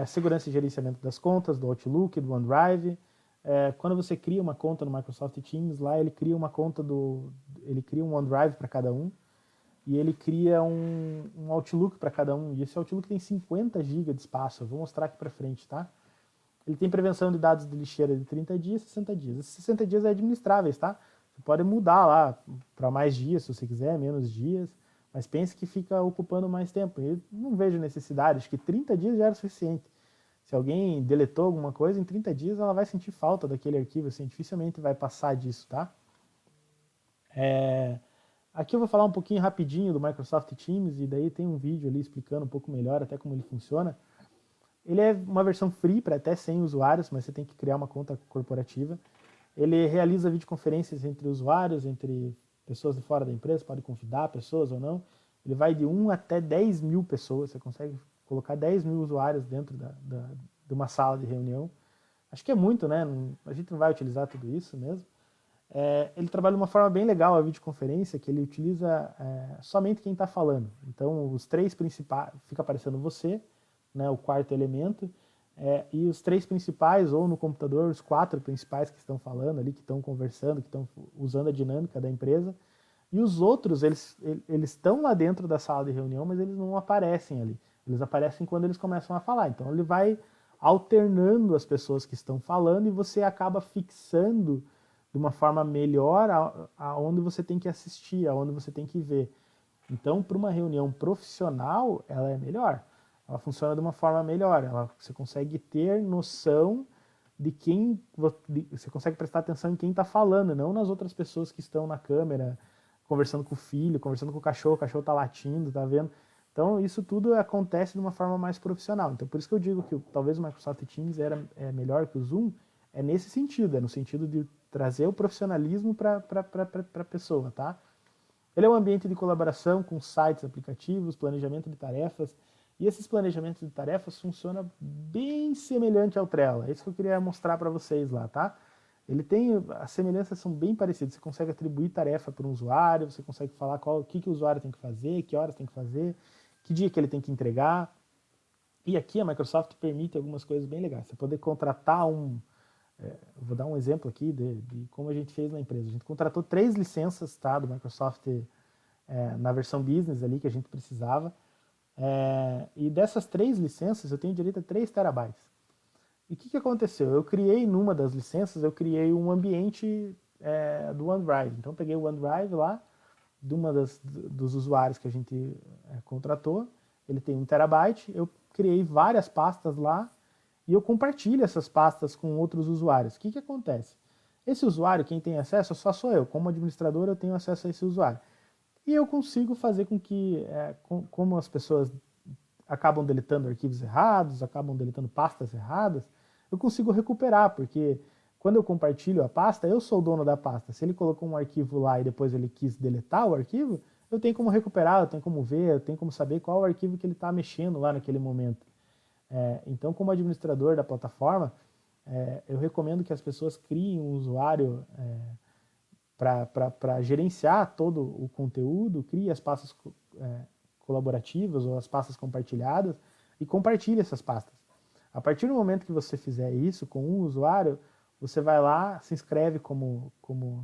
A: Segurança e gerenciamento das contas, do Outlook, do OneDrive. Quando você cria uma conta no Microsoft Teams, lá ele cria uma conta ele cria um OneDrive para cada um, e ele cria um Outlook para cada um, e esse Outlook tem 50 GB de espaço. Eu vou mostrar aqui para frente, tá? Ele tem prevenção de dados de lixeira de 30 dias, 60 dias. Esses 60 dias é administráveis, tá? Você pode mudar lá para mais dias, se você quiser, menos dias, mas pense que fica ocupando mais tempo. Eu não vejo necessidade, acho que 30 dias já era suficiente. Se alguém deletou alguma coisa, em 30 dias ela vai sentir falta daquele arquivo, assim, dificilmente vai passar disso, tá? Aqui eu vou falar um pouquinho rapidinho do Microsoft Teams, e daí tem um vídeo ali explicando um pouco melhor até como ele funciona. Ele é uma versão free para até 100 usuários, mas você tem que criar uma conta corporativa. Ele realiza videoconferências entre usuários, entre pessoas de fora da empresa, pode convidar pessoas ou não. Ele vai de 1 até 10 mil pessoas, você consegue colocar 10 mil usuários dentro de uma sala de reunião. Acho que é muito, né? A gente não vai utilizar tudo isso mesmo. Ele trabalha de uma forma bem legal a videoconferência, que ele utiliza somente quem está falando. Então, os 3 principais, fica aparecendo você, né, o quarto elemento, e os 3 principais, ou no computador, os 4 principais que estão falando ali, que estão conversando, que estão usando a dinâmica da empresa. E os outros, eles estão lá dentro da sala de reunião, mas eles não aparecem ali. Eles aparecem quando eles começam a falar. Então ele vai alternando as pessoas que estão falando, e você acaba fixando de uma forma melhor aonde você tem que assistir, aonde você tem que ver. Então, para uma reunião profissional, ela é melhor. Ela funciona de uma forma melhor. Você consegue ter noção de quem... Você consegue prestar atenção em quem está falando, não nas outras pessoas que estão na câmera, conversando com o filho, conversando com o cachorro está latindo, tá vendo? Então, isso tudo acontece de uma forma mais profissional. Então, por isso que eu digo que talvez o Microsoft Teams é melhor que o Zoom, nesse sentido, no sentido de trazer o profissionalismo para a pessoa, tá? Ele é um ambiente de colaboração com sites, aplicativos, planejamento de tarefas, e esses planejamentos de tarefas funcionam bem semelhante ao Trello. É isso que eu queria mostrar para vocês lá, tá? As semelhanças são bem parecidas. Você consegue atribuir tarefa para um usuário, você consegue falar o que o usuário tem que fazer, que horas tem que fazer, que dia que ele tem que entregar. E aqui a Microsoft permite algumas coisas bem legais. Você poder contratar vou dar um exemplo aqui de como a gente fez na empresa. A gente contratou 3 licenças, tá, do Microsoft na versão Business ali que a gente precisava. E dessas 3 licenças eu tenho direito a 3 terabytes. E o que aconteceu? Eu criei numa das licenças, eu criei um ambiente do OneDrive. Então eu peguei o OneDrive lá, de uma dos usuários que a gente contratou. Ele tem 1 terabyte, eu criei várias pastas lá, e eu compartilho essas pastas com outros usuários. O que acontece? Esse usuário, quem tem acesso, só sou eu. Como administrador, eu tenho acesso a esse usuário. E eu consigo fazer com que, como as pessoas acabam deletando arquivos errados, acabam deletando pastas erradas, eu consigo recuperar, porque quando eu compartilho a pasta, eu sou o dono da pasta. Se ele colocou um arquivo lá e depois ele quis deletar o arquivo, eu tenho como recuperar, eu tenho como ver, eu tenho como saber qual o arquivo que ele está mexendo lá naquele momento. Então, como administrador da plataforma, eu recomendo que as pessoas criem um usuário para gerenciar todo o conteúdo, crie as pastas colaborativas ou as pastas compartilhadas e compartilhe essas pastas. A partir do momento que você fizer isso com um usuário, você vai lá, se inscreve como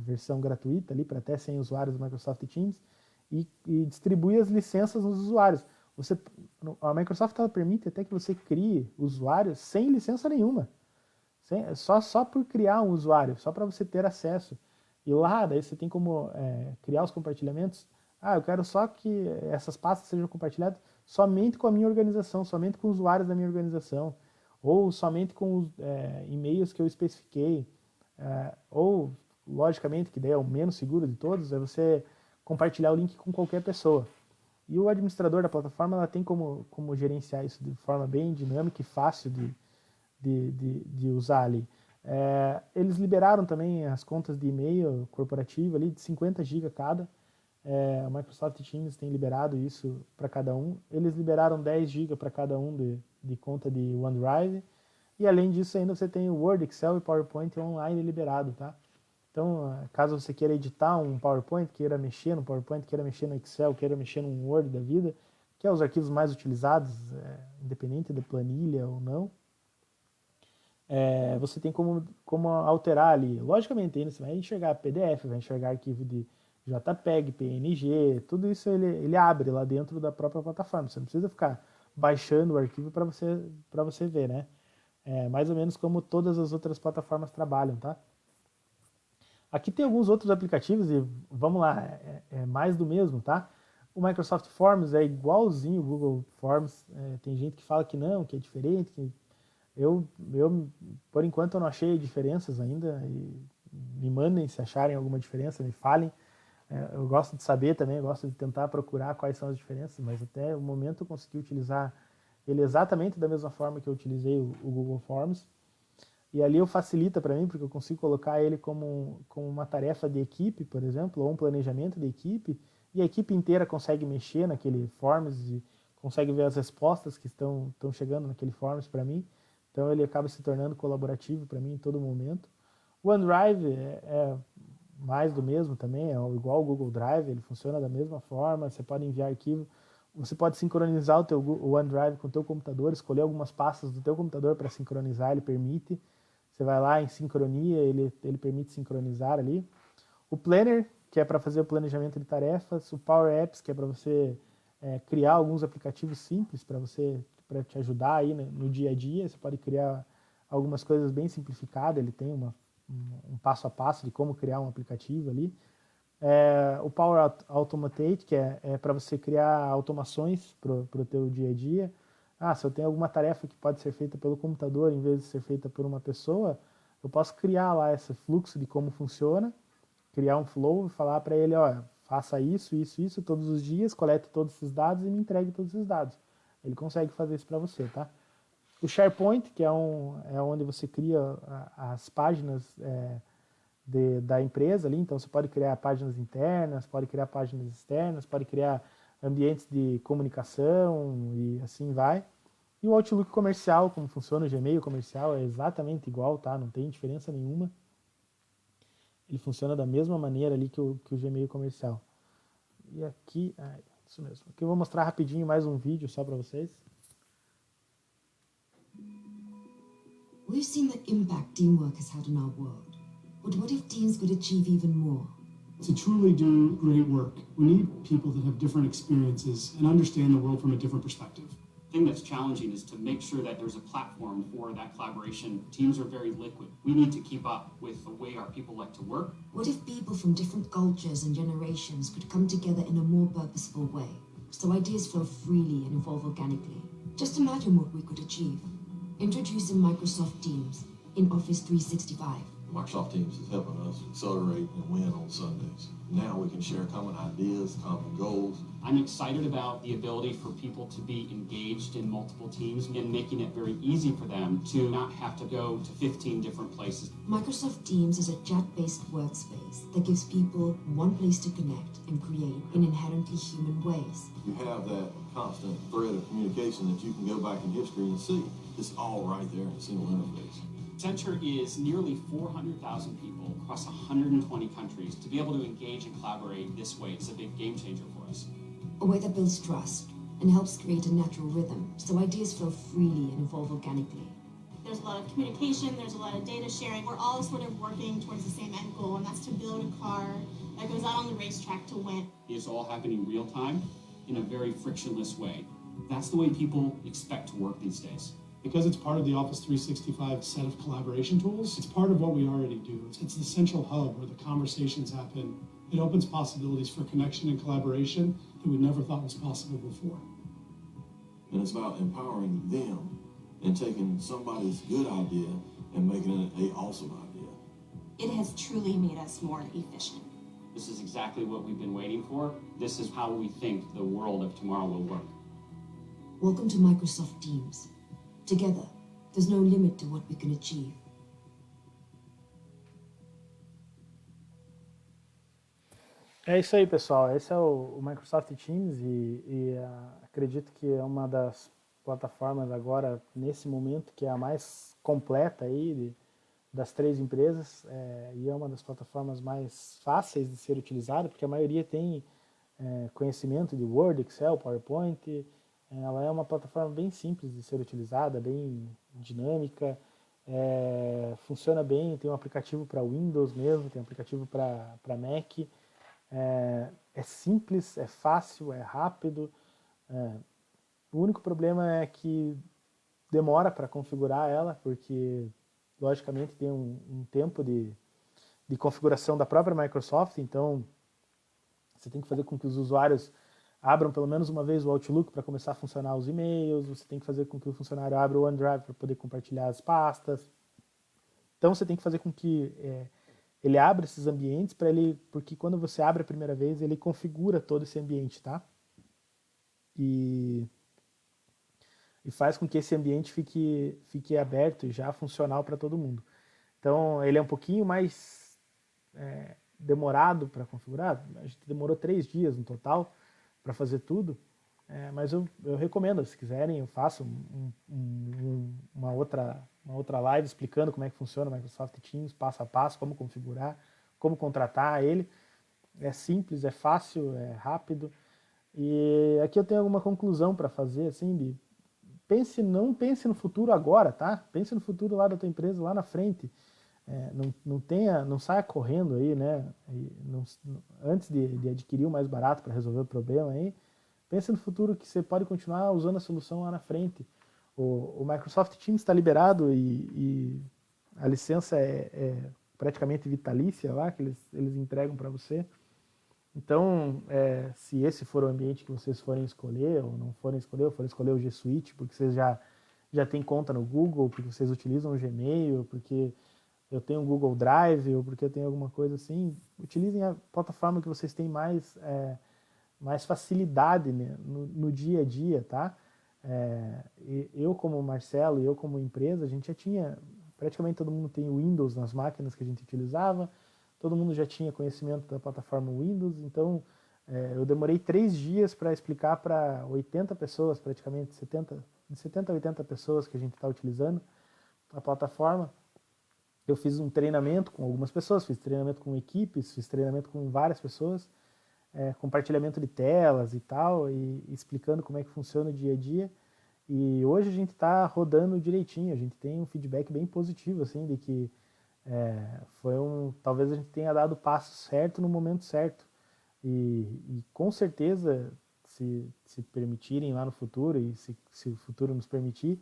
A: versão gratuita ali para até 100 usuários do Microsoft Teams e distribui as licenças nos usuários. A Microsoft ela permite até que você crie usuários sem licença nenhuma. Só por criar um usuário, só para você ter acesso. E lá, daí você tem como criar os compartilhamentos. Eu quero só que essas pastas sejam compartilhadas somente com a minha organização, somente com usuários da minha organização, ou somente com os e-mails que eu especifiquei, ou, logicamente, que daí é o menos seguro de todos, é você compartilhar o link com qualquer pessoa. E o administrador da plataforma ela tem como gerenciar isso de forma bem dinâmica e fácil de usar ali. Eles liberaram também as contas de e-mail corporativo ali de 50 GB cada. A Microsoft Teams tem liberado isso para cada um. Eles liberaram 10 GB para cada um de conta de OneDrive. E além disso ainda você tem o Word, Excel e PowerPoint online liberado, tá? Então, caso você queira editar um PowerPoint, queira mexer no PowerPoint, queira mexer no Excel, queira mexer no Word da vida, que é os arquivos mais utilizados, independente da planilha ou não, você tem como alterar ali. Logicamente, ainda você vai enxergar PDF, vai enxergar arquivo de JPEG, PNG, tudo isso ele abre lá dentro da própria plataforma. Você não precisa ficar baixando o arquivo para você ver, né? Mais ou menos como todas as outras plataformas trabalham, tá? Aqui tem alguns outros aplicativos e vamos lá, é mais do mesmo, tá? O Microsoft Forms é igualzinho o Google Forms. Tem gente que fala que não, que é diferente, que eu por enquanto eu não achei diferenças ainda, e me mandem se acharem alguma diferença, me falem. Eu gosto de saber também, eu gosto de tentar procurar quais são as diferenças, mas até o momento eu consegui utilizar ele exatamente da mesma forma que eu utilizei o Google Forms. E ali eu facilita para mim, porque eu consigo colocar ele como uma tarefa de equipe, por exemplo, ou um planejamento de equipe, e a equipe inteira consegue mexer naquele Forms e consegue ver as respostas que estão chegando naquele Forms para mim. Então ele acaba se tornando colaborativo para mim em todo momento. O OneDrive é mais do mesmo também, é igual ao Google Drive, ele funciona da mesma forma, você pode enviar arquivo, você pode sincronizar o OneDrive com o teu computador, escolher algumas pastas do teu computador para sincronizar, ele permite. Você vai lá em sincronia, ele permite sincronizar ali. O Planner, que é para fazer o planejamento de tarefas. O Power Apps, que é para você criar alguns aplicativos simples para te ajudar aí no dia a dia. Você pode criar algumas coisas bem simplificadas, ele tem um passo a passo de como criar um aplicativo ali. O Power Automate, que é para você criar automações para o teu dia a dia. Se eu tenho alguma tarefa que pode ser feita pelo computador em vez de ser feita por uma pessoa, eu posso criar lá esse fluxo de como funciona, criar um flow e falar para ele, faça isso, isso, isso todos os dias, colete todos esses dados e me entregue todos esses dados. Ele consegue fazer isso para você, tá? O SharePoint, que é onde você cria as páginas da empresa ali, então você pode criar páginas internas, pode criar páginas externas, pode criar ambientes de comunicação e assim vai. E o Outlook comercial, como funciona o Gmail comercial, é exatamente igual, tá? Não tem diferença nenhuma. Ele funciona da mesma maneira ali que o Gmail comercial. E aqui, isso mesmo. Aqui eu vou mostrar rapidinho mais um vídeo só para vocês.
D: We've seen the impact teamwork has had on our world. But what if teams could achieve even more?
E: To truly do great work, we need people that have different experiences and understand the world from a different perspective.
F: The thing that's challenging is to make sure that there's a platform for that collaboration. Teams are very liquid. We need to keep up with the way our people like to work.
D: What if people from different cultures and generations could come together in a more purposeful way, so ideas flow freely and evolve organically? Just imagine what we could achieve. Introducing Microsoft Teams in Office 365.
G: Microsoft Teams is helping us accelerate and win on Sundays. Now we can share common ideas, common goals.
F: I'm excited about the ability for people to be engaged in multiple teams and making it very easy for them to not have to go to 15 different places.
D: Microsoft Teams is a chat-based workspace that gives people one place to connect and create in inherently human ways.
G: You have that constant thread of communication that you can go back in history and see. It's all right there in a single interface.
F: Accenture is nearly 400,000 people across 120 countries. To be able to engage and collaborate this way is a big game changer for us.
D: A way that builds trust and helps create a natural rhythm so ideas flow freely and evolve organically.
H: There's a lot of communication, there's a lot of data sharing. We're all sort of working towards the same end goal, and that's to build a car that goes out on the racetrack to win.
F: It's all happening real time in a very frictionless way. That's the way people expect to work these days.
E: Because it's part of the Office 365 set of collaboration tools, it's part of what we already do. It's the central hub where the conversations happen. It opens possibilities for connection and collaboration that we never thought was possible before.
G: And it's about empowering them and taking somebody's good idea and making it an awesome idea.
H: It has truly made us more efficient.
F: This is exactly what we've been waiting for. This is how we think the world of tomorrow will work.
D: Welcome to Microsoft Teams. Together, there's no limit to what we can achieve.
A: É isso aí, pessoal. Esse é o Microsoft Teams e acredito que é uma das plataformas agora, nesse momento, que é a mais completa aí das três empresas e é uma das plataformas mais fáceis de ser utilizada, porque a maioria tem conhecimento de Word, Excel, PowerPoint. Ela é uma plataforma bem simples de ser utilizada, bem dinâmica, funciona bem, tem um aplicativo para Windows mesmo, tem um aplicativo para Mac, é simples, é fácil, é rápido. O único problema é que demora para configurar ela, porque logicamente tem um tempo de configuração da própria Microsoft, então você tem que fazer com que os usuários abram pelo menos uma vez o Outlook para começar a funcionar os e-mails, você tem que fazer com que o funcionário abra o OneDrive para poder compartilhar as pastas. Então você tem que fazer com que ele abra esses ambientes porque quando você abre a primeira vez, ele configura todo esse ambiente, tá? E faz com que esse ambiente fique aberto e já funcional para todo mundo. Então ele é um pouquinho mais demorado para configurar, a gente demorou 3 dias no total para fazer tudo, mas eu recomendo, se quiserem, eu faço uma outra live explicando como é que funciona o Microsoft Teams, passo a passo, como configurar, como contratar ele. É simples, é fácil, é rápido. E aqui eu tenho alguma conclusão para fazer, assim, não pense no futuro agora, tá? Pense no futuro lá da tua empresa, lá na frente. Não saia correndo aí, né? Antes de adquirir o mais barato para resolver o problema aí, pense no futuro que você pode continuar usando a solução lá na frente. O Microsoft Teams está liberado e a licença é praticamente vitalícia lá, que eles entregam para você. Então, se esse for o ambiente que vocês forem escolher, ou não forem escolher, ou forem escolher o G Suite, porque vocês já têm conta no Google, porque vocês utilizam o Gmail, porque eu tenho o Google Drive, ou porque eu tenho alguma coisa assim, utilizem a plataforma que vocês têm mais facilidade, né, no dia a dia, tá? Eu como Marcelo e eu como empresa, a gente já tinha, praticamente todo mundo tem Windows nas máquinas que a gente utilizava, todo mundo já tinha conhecimento da plataforma Windows, então eu demorei 3 dias para explicar para 80 pessoas, praticamente de 70 a 80 pessoas que a gente está utilizando a plataforma. Eu fiz um treinamento com algumas pessoas, fiz treinamento com equipes, fiz treinamento com várias pessoas, compartilhamento de telas e tal, e explicando como é que funciona o dia a dia. E hoje a gente está rodando direitinho, a gente tem um feedback bem positivo, assim, de que talvez a gente tenha dado o passo certo no momento certo. E com certeza, se permitirem lá no futuro, e se o futuro nos permitir,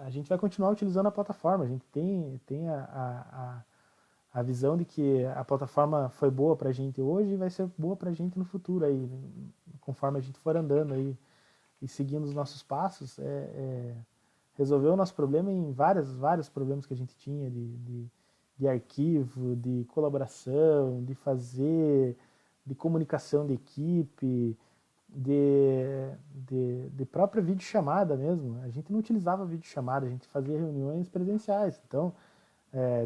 A: a gente vai continuar utilizando a plataforma. A gente tem a visão de que a plataforma foi boa para a gente hoje e vai ser boa para a gente no futuro, aí, conforme a gente for andando aí e seguindo os nossos passos. Resolveu o nosso problema em vários problemas que a gente tinha de de arquivo, de colaboração, de comunicação de equipe, de própria videochamada mesmo. A gente não utilizava videochamada, a gente fazia reuniões presenciais. Então,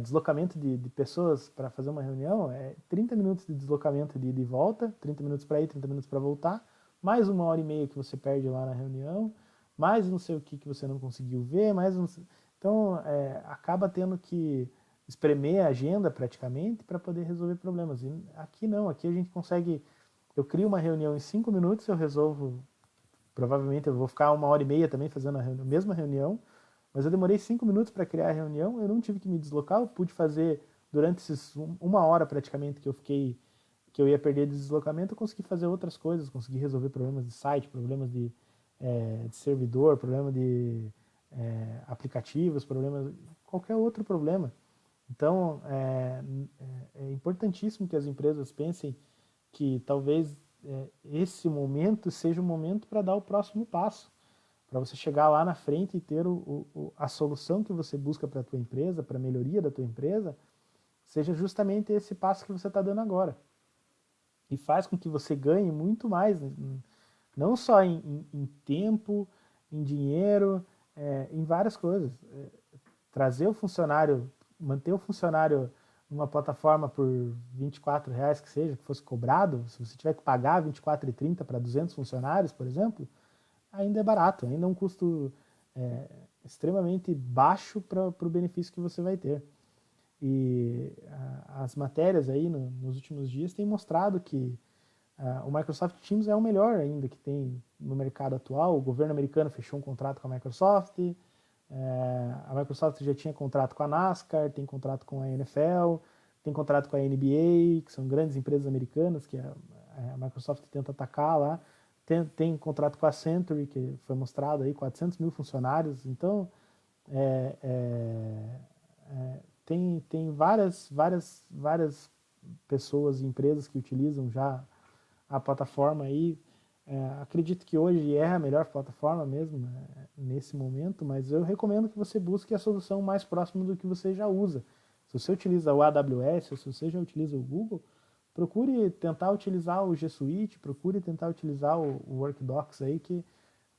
A: deslocamento de pessoas para fazer uma reunião é 30 minutos de deslocamento de ida e volta, 30 minutos para ir, 30 minutos para voltar, mais 1h30 que você perde lá na reunião, mais não sei o que você não conseguiu ver, mais não sei... Então, acaba tendo que espremer a agenda praticamente para poder resolver problemas. E aqui não, aqui a gente consegue... Eu crio uma reunião em 5 minutos, eu resolvo... Provavelmente eu vou ficar 1h30 também fazendo a mesma reunião, mas eu demorei 5 minutos para criar a reunião, eu não tive que me deslocar, eu pude fazer durante esses 1 hora praticamente que eu ia perder de deslocamento, eu consegui fazer outras coisas, consegui resolver problemas de site, problemas de servidor, problema de aplicativos, problemas, qualquer outro problema. Então, é importantíssimo que as empresas pensem que talvez esse momento seja o momento para dar o próximo passo, para você chegar lá na frente e ter a solução que você busca para a tua empresa, para a melhoria da tua empresa, seja justamente esse passo que você está dando agora. E faz com que você ganhe muito mais, não só em tempo, em dinheiro, em várias coisas. Trazer o funcionário, manter o funcionário numa plataforma por R$24 que seja, que fosse cobrado, se você tiver que pagar R$24,30 para 200 funcionários, por exemplo, ainda é barato, ainda é um custo extremamente baixo para o benefício que você vai ter. E as matérias aí nos últimos dias têm mostrado que o Microsoft Teams é o melhor ainda que tem no mercado atual. O governo americano fechou um contrato com a Microsoft, a Microsoft já tinha contrato com a NASCAR, tem contrato com a NFL, tem contrato com a NBA, que são grandes empresas americanas que a Microsoft tenta atacar lá. Tem contrato com a Century, que foi mostrado aí, 400 mil funcionários. Então, tem várias pessoas e empresas que utilizam já a plataforma aí. Acredito que hoje é a melhor plataforma mesmo, nesse momento, mas eu recomendo que você busque a solução mais próxima do que você já usa. Se você utiliza o AWS, ou se você já utiliza o Google, procure tentar utilizar o G Suite, procure tentar utilizar o Workdocs aí, que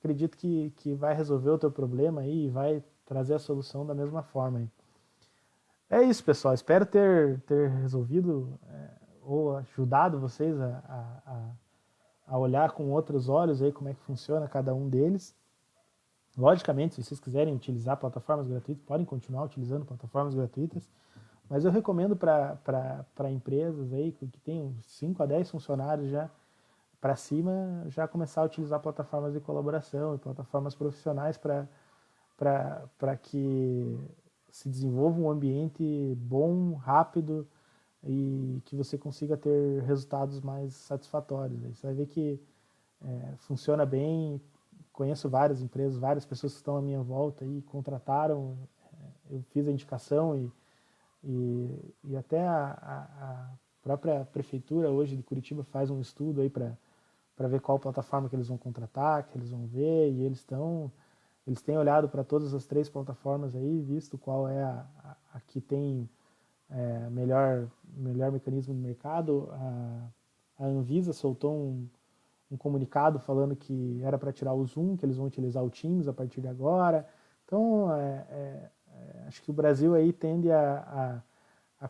A: acredito que vai resolver o teu problema aí e vai trazer a solução da mesma forma aí. É isso, pessoal. Espero ter resolvido ou ajudado vocês a olhar com outros olhos aí como é que funciona cada um deles. Logicamente, se vocês quiserem utilizar plataformas gratuitas, podem continuar utilizando plataformas gratuitas, mas eu recomendo para empresas aí que tenham 5 a 10 funcionários já para cima, já começar a utilizar plataformas de colaboração e plataformas profissionais para que se desenvolva um ambiente bom, rápido e que você consiga ter resultados mais satisfatórios. Aí você vai ver que funciona bem. Conheço várias empresas, várias pessoas que estão à minha volta e contrataram, eu fiz a indicação e até a própria prefeitura hoje de Curitiba faz um estudo aí para ver qual plataforma que eles vão contratar, que eles vão ver, e eles têm olhado para todas as 3 plataformas aí, visto qual é a que tem melhor mecanismo no mercado. A Anvisa soltou um comunicado falando que era para tirar o Zoom, que eles vão utilizar o Teams a partir de agora. Então, acho que o Brasil aí tende a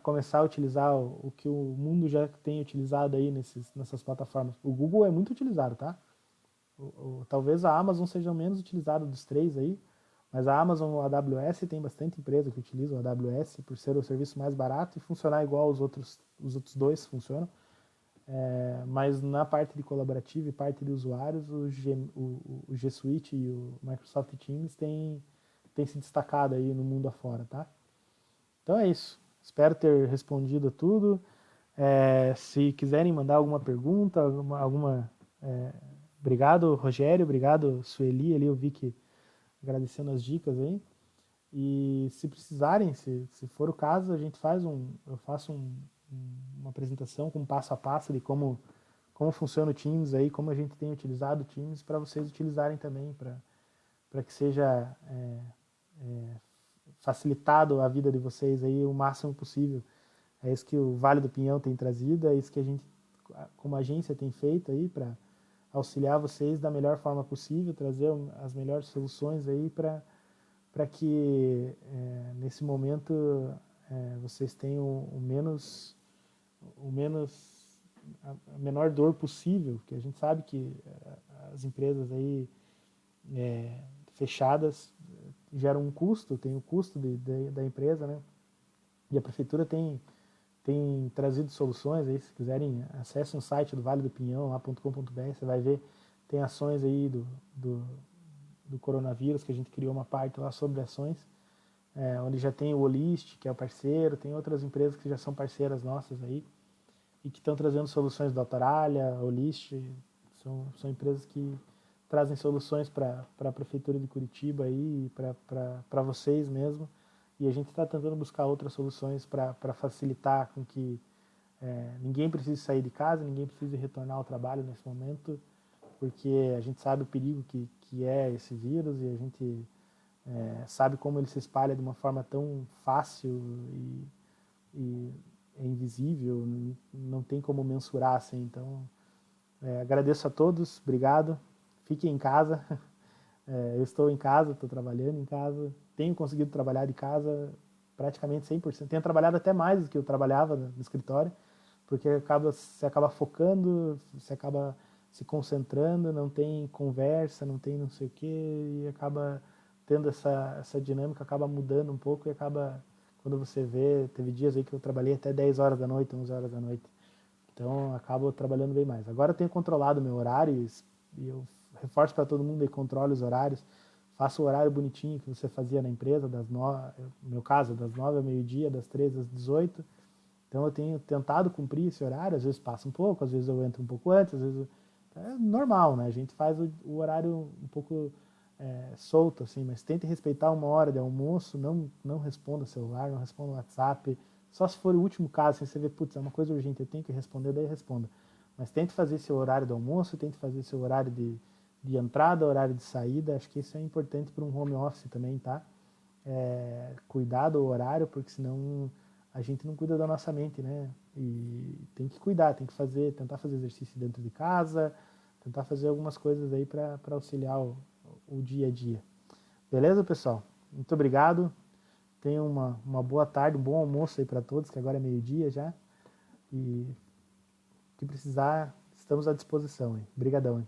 A: começar a utilizar o que o mundo já tem utilizado aí nessas plataformas. O Google é muito utilizado, tá? Talvez a Amazon seja o menos utilizado dos 3 aí, mas a Amazon ou a AWS tem bastante empresa que utiliza o AWS por ser o serviço mais barato e funcionar igual os outros 2 funcionam. Mas na parte de colaborativo e parte de usuários, o G Suite e o Microsoft Teams tem se destacado aí no mundo afora, tá? Então é isso. Espero ter respondido a tudo. Se quiserem mandar alguma pergunta, obrigado, Rogério, obrigado, Sueli, ali eu vi que agradecendo as dicas aí. E se precisarem, se for o caso, eu faço uma apresentação com passo a passo de como funciona o Teams aí, como a gente tem utilizado o Teams, para vocês utilizarem também, para que seja facilitado a vida de vocês aí o máximo possível. É isso que o Vale do Pinhão tem trazido, é isso que a gente, como agência, tem feito aí para auxiliar vocês da melhor forma possível, trazer as melhores soluções aí para que nesse momento vocês tenham a menor dor possível, porque a gente sabe que as empresas aí fechadas geram um custo, tem o custo da empresa, né? E a prefeitura tem trazido soluções aí, se quiserem, acessem o site do Vale do Pinhão, lá.com.br, você vai ver, tem ações aí do coronavírus, que a gente criou uma parte lá sobre ações, onde já tem o Olist, que é o parceiro, tem outras empresas que já são parceiras nossas aí, e que estão trazendo soluções do Autoralha, Olist, são empresas que trazem soluções para a Prefeitura de Curitiba aí, para vocês mesmo, e a gente está tentando buscar outras soluções para facilitar com que ninguém precise sair de casa, ninguém precise retornar ao trabalho nesse momento, porque a gente sabe o perigo que é esse vírus e a gente sabe como ele se espalha de uma forma tão fácil e é invisível, não tem como mensurar assim. Então, agradeço a todos, obrigado, fiquem em casa. Eu estou em casa, estou trabalhando em casa, tenho conseguido trabalhar de casa praticamente 100%. Tenho trabalhado até mais do que eu trabalhava no escritório, porque você acaba focando, você acaba se concentrando, não tem conversa, não tem não sei o quê, e acaba tendo essa dinâmica, acaba mudando um pouco e acaba, quando você vê, teve dias aí que eu trabalhei até 10 horas da noite, 11 horas da noite. Então, acabo trabalhando bem mais. Agora eu tenho controlado o meu horário e eu reforço para todo mundo aí, controle os horários, faça o horário bonitinho que você fazia na empresa, no meu caso, das 9 ao meio-dia, das 13 às 18. Então eu tenho tentado cumprir esse horário, às vezes passa um pouco, às vezes eu entro um pouco antes, às vezes é normal, né? A gente faz o horário um pouco solto, assim, mas tente respeitar uma hora de almoço, não responda celular, não responda WhatsApp, só se for o último caso, assim, você vê, putz, é uma coisa urgente, eu tenho que responder, daí responda. Mas tente fazer seu horário do almoço, tente fazer seu horário de entrada, horário de saída, acho que isso é importante para um home office também, tá? Cuidar do horário, porque senão a gente não cuida da nossa mente, né? E tem que cuidar, tem que tentar fazer exercício dentro de casa, tentar fazer algumas coisas aí para auxiliar o dia a dia. Beleza, pessoal? Muito obrigado. Tenham uma boa tarde, um bom almoço aí para todos, que agora é meio-dia já. E o que precisar, estamos à disposição. Obrigadão.